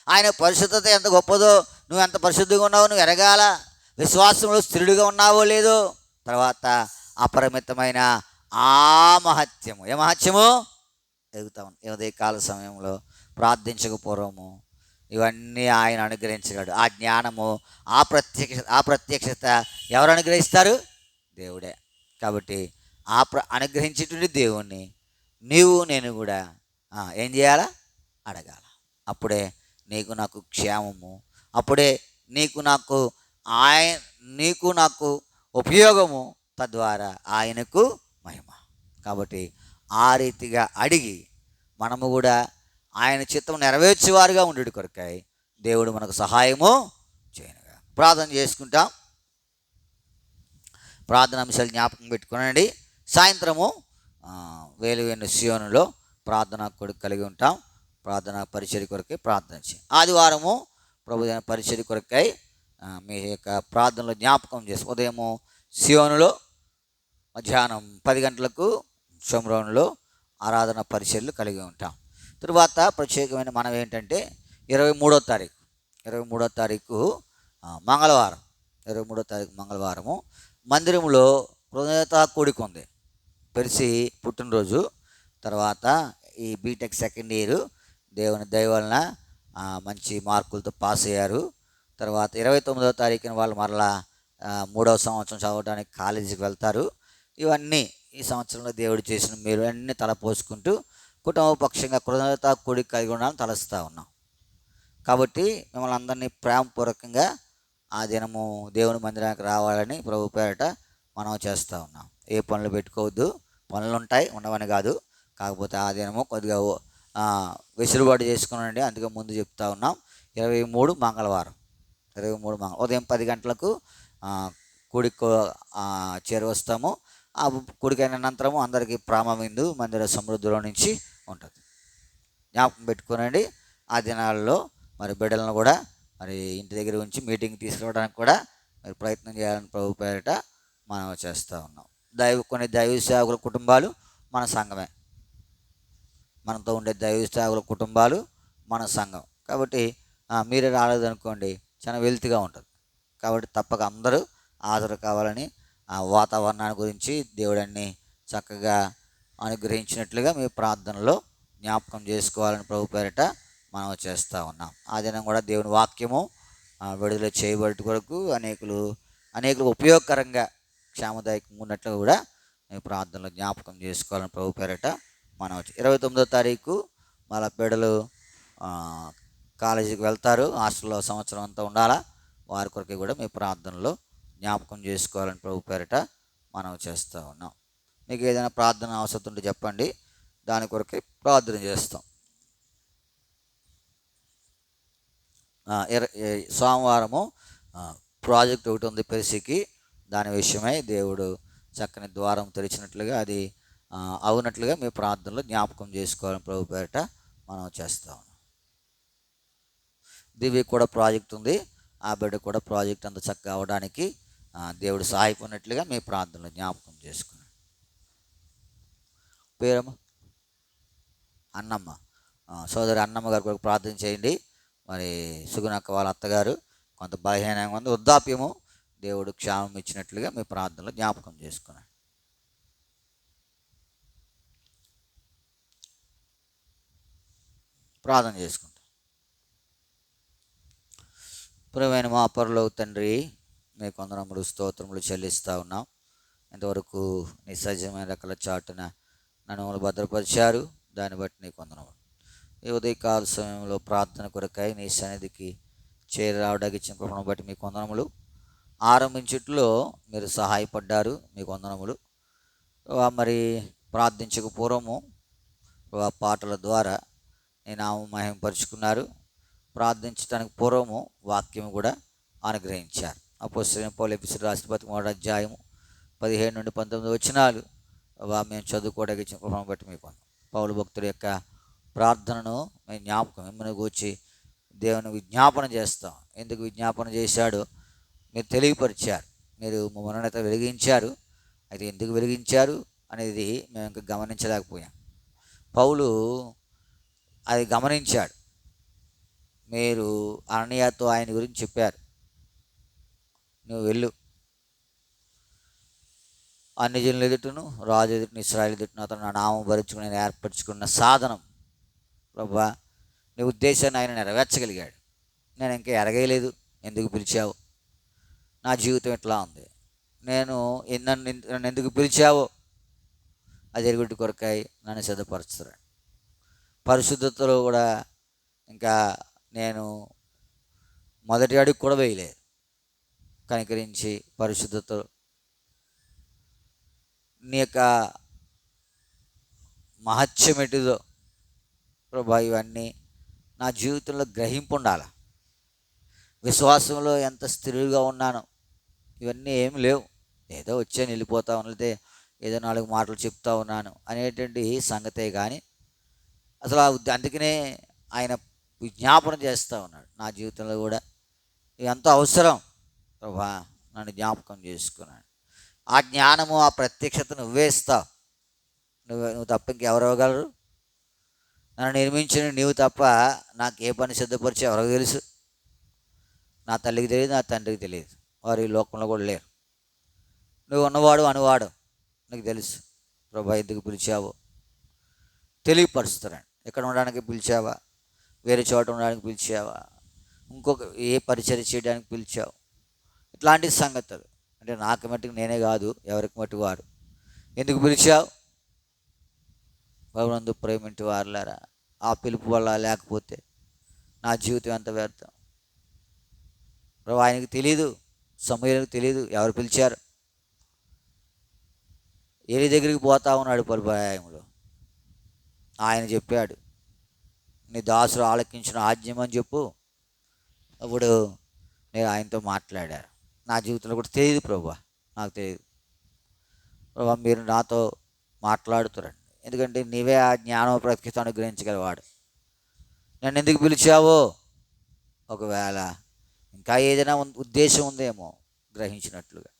ఆయన పరిశుద్ధత ఎంత గొప్పదో, నువ్వు ఎంత పరిశుద్ధిగా ఉన్నావో నువ్వు ఎరగాల. విశ్వాసంలో స్థిరుడిగా ఉన్నావో లేదో. తర్వాత అపరిమితమైన ఆ మహత్యము, ఏ మహత్యము ఎదుగుతా ఉంది. ఉదయ కాల సమయంలో ప్రార్థించకపోవడము, ఇవన్నీ ఆయన అనుగ్రహించగలడు. ఆ జ్ఞానము, ఆ ప్రత్యక్షత ఎవరు అనుగ్రహిస్తారు? దేవుడే. కాబట్టి అనుగ్రహించేటువంటి దేవుణ్ణి నీవు నేను కూడా ఏం చేయాలా? అడగాల. అప్పుడే నీకు నాకు క్షేమము, అప్పుడే నీకు నాకు ఉపయోగము, తద్వారా ఆయనకు మహిమ. కాబట్టి ఆ రీతిగా అడిగి మనము కూడా ఆయన చిత్తం నెరవేర్చేవారుగా ఉండేటి కొరకాయి దేవుడు మనకు సహాయము చేయనుగా. ప్రార్థన చేసుకుంటాం. ప్రార్థన అంశాలు జ్ఞాపకం పెట్టుకునండి. సాయంత్రము వేలువెన్ను సియోనులో ప్రార్థన కొరకు కలిగి ఉంటాం. ప్రార్థన పరిచర్య కొరకై ప్రార్థన చేయండి. ఆదివారము ప్రభు పరిచర్య కొరకై మీ యొక్క ప్రార్థనలో జ్ఞాపకం చేసి ఉదయము సియోనులో, మధ్యాహ్నం 10 గంటలకు షోమ్రోన్లో ఆరాధన పరిచర్యలు కలిగి ఉంటాం. తరువాత ప్రత్యేకమైన మనం ఏంటంటే 23వ తారీఖు మంగళవారం, 23వ తారీఖు మంగళవారము మందిరంలో కృతజ్ఞత కూడిక ఉంది. పెరిసి పుట్టినరోజు. తర్వాత ఈ బీటెక్ సెకండ్ ఇయర్ దేవుని దయ వలన మంచి మార్కులతో పాస్ అయ్యారు. తర్వాత 29వ తారీఖున వాళ్ళు మరలా 3వ సంవత్సరం చదవడానికి కాలేజీకి వెళ్తారు. ఇవన్నీ ఈ సంవత్సరంలో దేవుడు చేసిన మీరు అన్నీ తలపోసుకుంటూ కుటుంబపక్షంగా కృతజ్ఞత కూడిక కలిగి ఉండాలని తలస్తూ ఉన్నాం. కాబట్టి మిమ్మల్ని అందరినీ ప్రేమపూర్వకంగా ఆ దినము దేవుని మందిరానికి రావాలని ప్రభు పేరట మనం చేస్తూ ఉన్నాం. ఏ పనులు పెట్టుకోవద్దు, పనులు ఉంటాయి, ఉండవని కాదు. కాకపోతే ఆ దినము కొద్దిగా వెసులుబాటు చేసుకున్నాండి. అందుకే ముందు చెప్తా ఉన్నాం. 23 మంగళవారం ఉదయం 10 గంటలకు కూడికి చేరువస్తాము. ఆ కూడికైన అనంతరము అందరికీ ప్రామవిందు మందిర సమృద్ధిలో నుంచి ఉంటుంది. జ్ఞాపకం పెట్టుకోనండి. ఆ దినాల్లో మరి బిడ్డలను కూడా మరి ఇంటి దగ్గర ఉంచి మీటింగ్ తీసుకురావడానికి కూడా మరి ప్రయత్నం చేయాలని ప్రభు పేరిట మనం చేస్తూ ఉన్నాం. కొన్ని దైవ సేవకుల కుటుంబాలు మన సంఘమే, మనతో ఉండే దైవ సేవకుల కుటుంబాలు మన సంఘం. కాబట్టి మీరే రాలేదనుకోండి, చాలా వెల్తిగా ఉంటుంది. కాబట్టి తప్పక అందరూ హాజరు కావాలని, ఆ వాతావరణాన్ని గురించి దేవుడన్ని చక్కగా అనుగ్రహించినట్లుగా మీ ప్రార్థనలో జ్ఞాపకం చేసుకోవాలని ప్రభు పేరిట మనం చేస్తూ ఉన్నాం. ఆ దినం కూడా దేవుని వాక్యము విడుదల చేయబడి కొరకు అనేకులు ఉపయోగకరంగా క్షేమదాయకంగా ఉన్నట్లు కూడా మీ ప్రార్థనలో జ్ఞాపకం చేసుకోవాలని ప్రభు పేరిట మనం 29వ తారీఖు మళ్ళీ బిడ్డలు కాలేజీకి వెళ్తారు. హాస్టల్లో సంవత్సరం అంతా ఉండాలా. వారి కొరకు కూడా మీ ప్రార్థనలో జ్ఞాపకం చేసుకోవాలని ప్రభు పేరిట మనం చేస్తూ ఉన్నాం. మీకు ఏదైనా ప్రార్థన అవసరం ఉంటే చెప్పండి, దాని కొరకే ప్రార్థన చేస్తాం. సోమవారము ప్రాజెక్ట్ ఒకటి ఉంది పెరిసికి. దాని విషయమై దేవుడు చక్కని ద్వారం తెరిచినట్లుగా, అది అవునట్లుగా మీ ప్రార్థనలో జ్ఞాపకం చేసుకోవాలని ప్రభు పేరిట మనం చేస్తాం. దివ్య కూడా ప్రాజెక్ట్ ఉంది. ఆ బిడ్డ కూడా ప్రాజెక్ట్ అంత చక్కగా అవడానికి దేవుడు సహాయపడినట్లుగా మీ ప్రార్థనలో జ్ఞాపకం చేసుకున్నాడు. పేరమ్మ అన్నమ్మ, సోదరి అన్నమ్మ గారి కొరకు ప్రార్థన చేయండి. మరి సుగుణక్క వాళ్ళ అత్తగారు కొంత బలహీనంగా ఉంది, వృద్ధాప్యము, దేవుడు క్షేమం ఇచ్చినట్లుగా మీ ప్రార్థనలో జ్ఞాపకం చేసుకున్నాను. ప్రార్థన చేసుకుంటాం. ప్రియమైన మా పరలోక తండ్రి, మీకు వందనములు స్తోత్రములు చెల్లిస్తూ ఉన్నాం. ఇంతవరకు నీ సజీవమైన రెక్కల చాటున నన్ను భద్రపరిచారు, దాన్ని బట్టి నీకు వందనములు. ఈ ఉదయకాల సమయంలో ప్రార్థన కొరకై నీ సన్నిధికి చేరి రావడానికి ఇచ్చిన కృపను బట్టి మీకు వందనములు. ఆరంభించుట్లో మీరు సహాయపడ్డారు, మీకు వందనములు. మరి ప్రార్థించక పూర్వము పాటల ద్వారా నీ నామం మహిమపరుచుకున్నారు. ప్రార్థించడానికి పూర్వము వాక్యం కూడా అనుగ్రహించారు. అపోస్తలుడైన పౌలు ఎఫెసీయులకు రాసిన పత్రిక 3వ అధ్యాయము 17 నుండి 19 వచనాలు మేము చదువుకోవడానికి ఇచ్చిన కృపను బట్టి మీకు పౌలు భక్తుడి యొక్క ప్రార్థనను మేము జ్ఞాపకం మిమ్మల్ని గూర్చి దేవుని విజ్ఞాపన చేస్తాం. ఎందుకు విజ్ఞాపన చేశాడో మీరు తెలియపరిచారు. మీరు మమ్మల్ని అయితే వెలిగించారు, అయితే ఎందుకు వెలిగించారు అనేది మేము ఇంకా గమనించలేకపోయాం. పౌలు అది గమనించాడు. మీరు అననీయతో ఆయన గురించి చెప్పారు, నువ్వు వెళ్ళు, అన్ని జనుల ఎదుటను రాజు ఎదుటను ఇశ్రాయేలు ఎదుటను అతను నా నామం భరించుకుని నేను ఏర్పరచుకున్న సాధనం. ప్రభా, నీ ఉద్దేశాన్ని ఆయన నెరవేర్చగలిగాడు. నేను ఇంకా ఎరగలేదు, ఎందుకు పిలిచావు, నా జీవితం ఎట్లా ఉంది, నన్ను ఎందుకు పిలిచావో అది ఎరుగుటి కొరకై నన్ను సిద్ధపరుస్తున్నాడు. పరిశుద్ధతలో కూడా ఇంకా నేను మొదటి అడుగు కూడా వేయలేదు. కనికరించి పరిశుద్ధత నీ యొక్క మహత్యమెటిదో ప్రభా, ఇవన్నీ నా జీవితంలో గ్రహింపు ఉండాలి. విశ్వాసంలో ఎంత స్థిరుగా ఉన్నానో ఇవన్నీ ఏమి లేవు. ఏదో వచ్చాను వెళ్ళిపోతా ఉన్నదే, ఏదో 4 మాటలు చెప్తా ఉన్నాను అనేటువంటి సంగతే కానీ అసలు అందుకనే ఆయన విజ్ఞాపన చేస్తూ ఉన్నాడు. నా జీవితంలో కూడా ఎంతో అవసరం ప్రభా, నన్ను జ్ఞాపకం చేసుకున్నాను. ఆ జ్ఞానము, ఆ ప్రత్యక్షత నువ్వే ఇస్తావు. నువ్వు తప్ప ఇంకెవరు ఇవ్వగలరు? నన్ను నిర్మించిన నీవు తప్ప నాకు ఏ పని సిద్ధపరిచి ఎవరికి తెలుసు? నా తల్లికి తెలియదు, నా తండ్రికి తెలియదు, వారు ఈ లోకంలో కూడా లేరు. నువ్వు ఉన్నవాడు అనువాడు, నీకు తెలుసు. ప్రభా, ఎందుకు పిలిచావో తెలియపరుస్తారండి. ఎక్కడ ఉండడానికి పిలిచావా, వేరే చోట ఉండడానికి పిలిచావా, ఇంకొక ఏ పరిచయం చేయడానికి పిలిచావు, ఇట్లాంటి సంగతులు. అంటే నాకు మట్టుకు నేనే కాదు, ఎవరికి మట్టుకు వారు. ఎందుకు పిలిచావు? ప్రభునందు ప్రేమింటి వారులారా, ఆ పిలుపు వల్ల లేకపోతే నా జీవితం ఎంత వ్యర్థం. ప్రభు, ఆయనకు తెలీదు, సమూయేలుకు తెలీదు ఎవరు పిలిచారు. ఏలి దగ్గరికి పోతా ఉన్నాడు పర్యాయంలో. ఆయన చెప్పాడు, నీ దాసులు ఆలకించిన ఆజ్ఞమని చెప్పు. అప్పుడు నేను ఆయనతో మాట్లాడాను. నా జీవితంలో కూడా తెలియదు ప్రభా, నాకు తెలియదు ప్రభా, మీరు నాతో మాట్లాడుతురండి. ఎందుకంటే నీవే ఆ జ్ఞానం ప్రత్యక్షత అనుగ్రహించగలవాడు. నన్ను ఎందుకు పిలిచావో, ఒకవేళ ఇంకా ఏదైనా ఉద్దేశం ఉందేమో గ్రహించినట్లుగా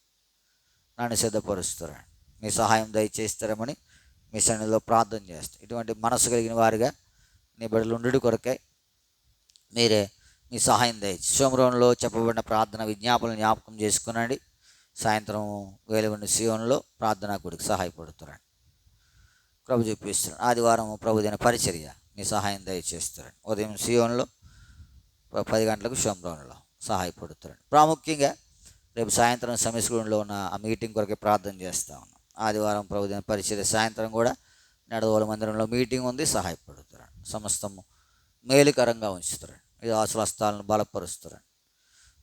నన్ను సిద్ధపరుస్తారండి. మీ సహాయం దయచేస్తారమని మీ సన్నిధిలో ప్రార్థన చేస్తాను. ఇటువంటి మనసు కలిగిన వారిగా నీ బిడ్డలు ఉండు కొరకై మీరే మీ సహాయం దయచి సోమరంలో చెప్పబడిన ప్రార్థన విజ్ఞాపనలు జ్ఞాపకం చేసుకునండి. సాయంత్రం వేలుగుండి సియోన్లో ప్రార్థనా గుడికి సహాయపడుతున్నాడు. ప్రభు చూపిస్తున్నాడు. ఆదివారం ప్రభుదైన పరిచర్య మీ సహాయం దయచేస్తున్నాడు. ఉదయం సియోన్లో 10 గంటలకు సోమరంలో సహాయపడుతున్నాడు. ప్రాముఖ్యంగా రేపు సాయంత్రం సమస్యలో ఉన్న ఆ మీటింగ్ కొరకే ప్రార్థన చేస్తూ ఉన్నాం. ఆదివారం ప్రభుదైన పరిచర్య సాయంత్రం కూడా నడవల మందిరంలో మీటింగ్ ఉంది, సహాయపడుతున్నాడు. సమస్తము మేలుకరంగా ఉంచుతారండి. ఇది స్వస్థాలను బలపరుస్తారండి.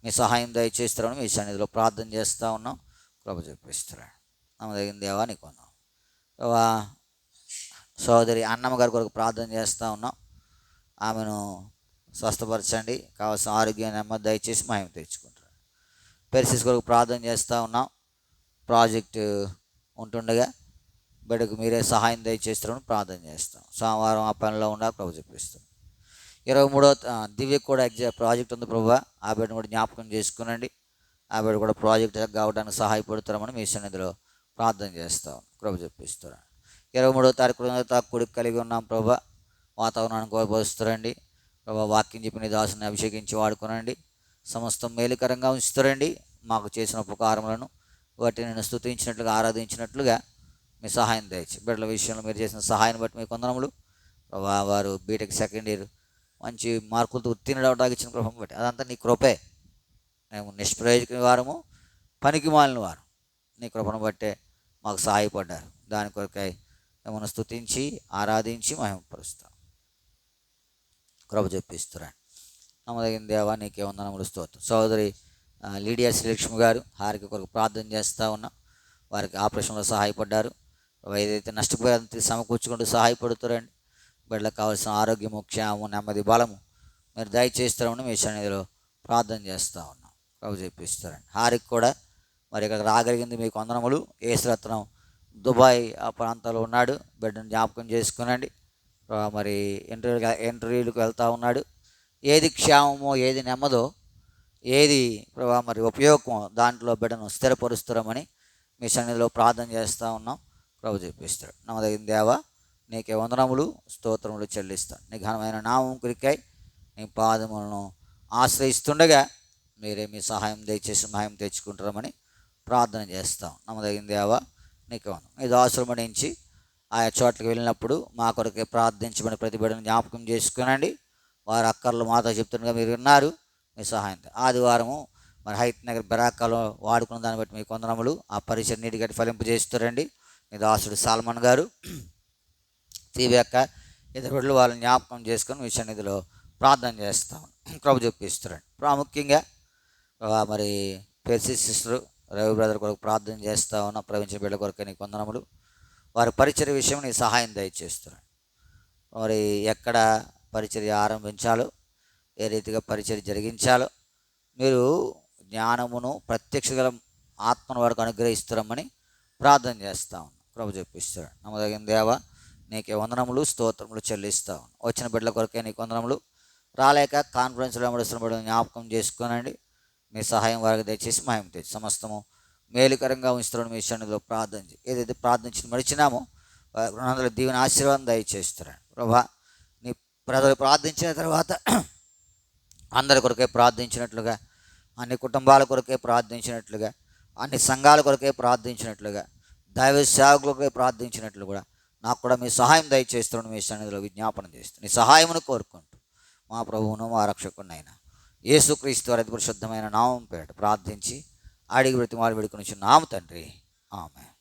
మీ సహాయం దయచేస్తారని మీ సన్నిధిలో ప్రార్థన చేస్తూ ఉన్నాం. ప్రభు చూపిస్తారండి. నమ్మదగిన దేవా నీకు ఉన్నాం. సోదరి అన్నమ్మ గారి కొరకు ప్రార్థన చేస్తూ ఉన్నాం. ఆమెను స్వస్థపరచండి, కావాల్సిన ఆరోగ్యాన్ని నెమ్మది దయచేసి మహిమ తెచ్చుకుంటారు. పెర్సిస్ కొరకు ప్రార్థన చేస్తూ ఉన్నాం. ప్రాజెక్టు ఉంటుండగా బిడ్డకు మీరే సహాయం దయచేస్తారని ప్రార్థన చేస్తాం. సోమవారం ఆ పనిలో ఉండా ప్రభు చూపిస్తాం. 23వ దివ్య కూడా ప్రాజెక్ట్ ఉంది ప్రభు, ఆ బిడ్డను కూడా జ్ఞాపకం చేసుకునండి. ఆ బిడ్డ కూడా ప్రాజెక్ట్ కావడానికి సహాయపడుతారమని మీ సన్నిధిలో ప్రార్థన చేస్తాం. ప్రభు చూపిస్తారు. 23వ తారీఖు కొడుకు కలిగి ఉన్నాం ప్రభు. వాతావరణాన్ని కోల్పోస్తారండి ప్రభు. వాక్యం చెప్పిన దాసుని అభిషేకించి వాడుకోనండి. సమస్తం మేలుకరంగా ఉంచుతారండి. మాకు చేసిన ఉపకారములను వాటిని నేను స్తుతించినట్లుగా ఆరాధించినట్లుగా మీ సహాయం దయచి బిడ్డల విషయంలో మీరు చేసిన సహాయాన్ని బట్టి మీ కొందనములు. వారు బీటెక్ సెకండ్ ఇయర్ మంచి మార్కులతో ఉత్తీర్ణుడవడానికి ఇచ్చిన కృపను బట్టి అదంతా నీ కృపే. మేము నిష్ప్రయోజక వారము, పనికి మాలిన వారు. నీ కృపను బట్టే మాకు సహాయపడ్డారు. దాని కొరకై మిమ్మల్ని స్తుతించి ఆరాధించి మహిమపరుస్తాం. కృప చెప్పిస్తున్నాను. నమ్మదగిన దేవా నీకే వందనములు స్తోత్రం. సోదరి లీడియా శ్రీలక్ష్మి గారు హారిక కొరకు ప్రార్థన చేస్తూ ఉన్నాం. వారికి ఆపరేషన్లో సహాయపడ్డారు. ఏదైతే నష్టపోయేంత సమకూర్చుకుంటూ సహాయపడుతారండి. బిడ్డలకు కావాల్సిన ఆరోగ్యము, క్షేమము, నెమ్మది, బలము మీరు దయచేస్తారని మీ సన్నిధిలో ప్రార్థన చేస్తూ ఉన్నాం. ప్రభు చెప్పిస్తారండి. హారిక కూడా మరి ఇక్కడ రాగలిగింది మీకు వందనములు. ఏసురత్నం దుబాయ్ ఆ ప్రాంతాల్లో ఉన్నాడు. బిడ్డను జ్ఞాపకం చేసుకునండి. మరి ఇంటర్వ్యూలకు వెళ్తూ ఉన్నాడు. ఏది క్షేమమో, ఏది నెమ్మదో, ఏది మరి ఉపయోగమో దాంట్లో బిడ్డను స్థిరపరుస్తారమని మీ సన్నిధిలో ప్రార్థన చేస్తూ ఉన్నాం. ప్రభు చెప్పిస్తాడు. నమ్మదగిన దేవా నీకే వందనములు స్తోత్రములు చెల్లిస్తాను. నీ ఘనమైన నామం కొరికై నీ పాదములను ఆశ్రయిస్తుండగా మీరే మీ సహాయం దయచేసి సహాయం తెచ్చుకుంటారమని ప్రార్థన చేస్తాం. నమ్మదగిన దేవా నీకే వందనం. మీ దాసులు నుంచి ఆయా చోట్లకి వెళ్ళినప్పుడు మా కొరకే ప్రార్థించమని ప్రతి బిడ్డను జ్ఞాపకం చేసుకునండి. వారు అక్కర్లు మాతో చెప్తుండగా మీరు విన్నారు. మీ సహాయం ఆదివారము మరి హైత్ నగర్ బెరాకాలో వాడుకున్న దాన్ని బట్టి మీ కొందనములు. ఆ పరిచయం నీటి గట్టి ఫలింపు చేస్తారండి. మీ దాసుడు సాల్మన్ గారు, తీవి అక్క, ఇద్దరు బిడ్డలు వాళ్ళని జ్ఞాపకం చేసుకొని మీ సన్నిధిలో ప్రార్థన చేస్తాం. ప్రభు చెప్పిస్తారండి. ప్రాముఖ్యంగా మరి పెర్సి సిస్టర్ రవి బ్రదర్ కొరకు ప్రార్థన చేస్తూ ఉన్న ప్రవహించిన బిడ్డల కొరకు నీ కొందనములు. వారి పరిచర్య విషయం నీ సహాయం దయచేస్తున్నాడు. మరి ఎక్కడ పరిచర్య ఆరంభించాలో, ఏ రీతిగా పరిచర్య జరిగించాలో మీరు జ్ఞానమును ప్రత్యక్ష గల ఆత్మను వారికి అనుగ్రహిస్తారని ప్రార్థన చేస్తా ఉన్నాం. ప్రభు చెప్పిస్తాడు. నమ్మదగిన దేవా నీకే వందనములు స్తోత్రములు చెల్లిస్తా ఉన్నాం. వచ్చిన బిడ్డల కొరకే నీకు వందనములు. రాలేక కాన్ఫరెన్స్లో అమలుస్తున్న బిడ్డలు జ్ఞాపకం చేసుకోనండి. మీ సహాయం వారికి దయచేసి మహిమ తెచ్చి సమస్తము మేలుకరంగా ఉంచుతారని మీ సన్నిధిలో ప్రార్థన ఏదైతే ప్రార్థించి మడిచినామో అందరూ దీవెన ఆశీర్వాదం దయచేస్తారండి. ప్రభా నీ ప్రజలు ప్రార్థించిన తర్వాత అందరి కొరకే ప్రార్థించినట్లుగా, అన్ని కుటుంబాల కొరకే ప్రార్థించినట్లుగా, అన్ని సంఘాల కొరకే ప్రార్థించినట్లుగా, దైవ సేవకులకే ప్రార్థించినట్లు కూడా నాకు కూడా మీ సహాయం దయచేస్తారని మీ సన్నిధిలో విజ్ఞాపన చేస్తాను. నీ సహాయమును కోరుకుంటూ మా ప్రభువును మా రక్షకునైనా యేసుక్రీస్తు వారి పరిశుద్ధమైన నామం పేరిట ప్రార్థించి అడిగి బ్రతిమాలు వేడుకొని నామ తండ్రి, ఆమేన్.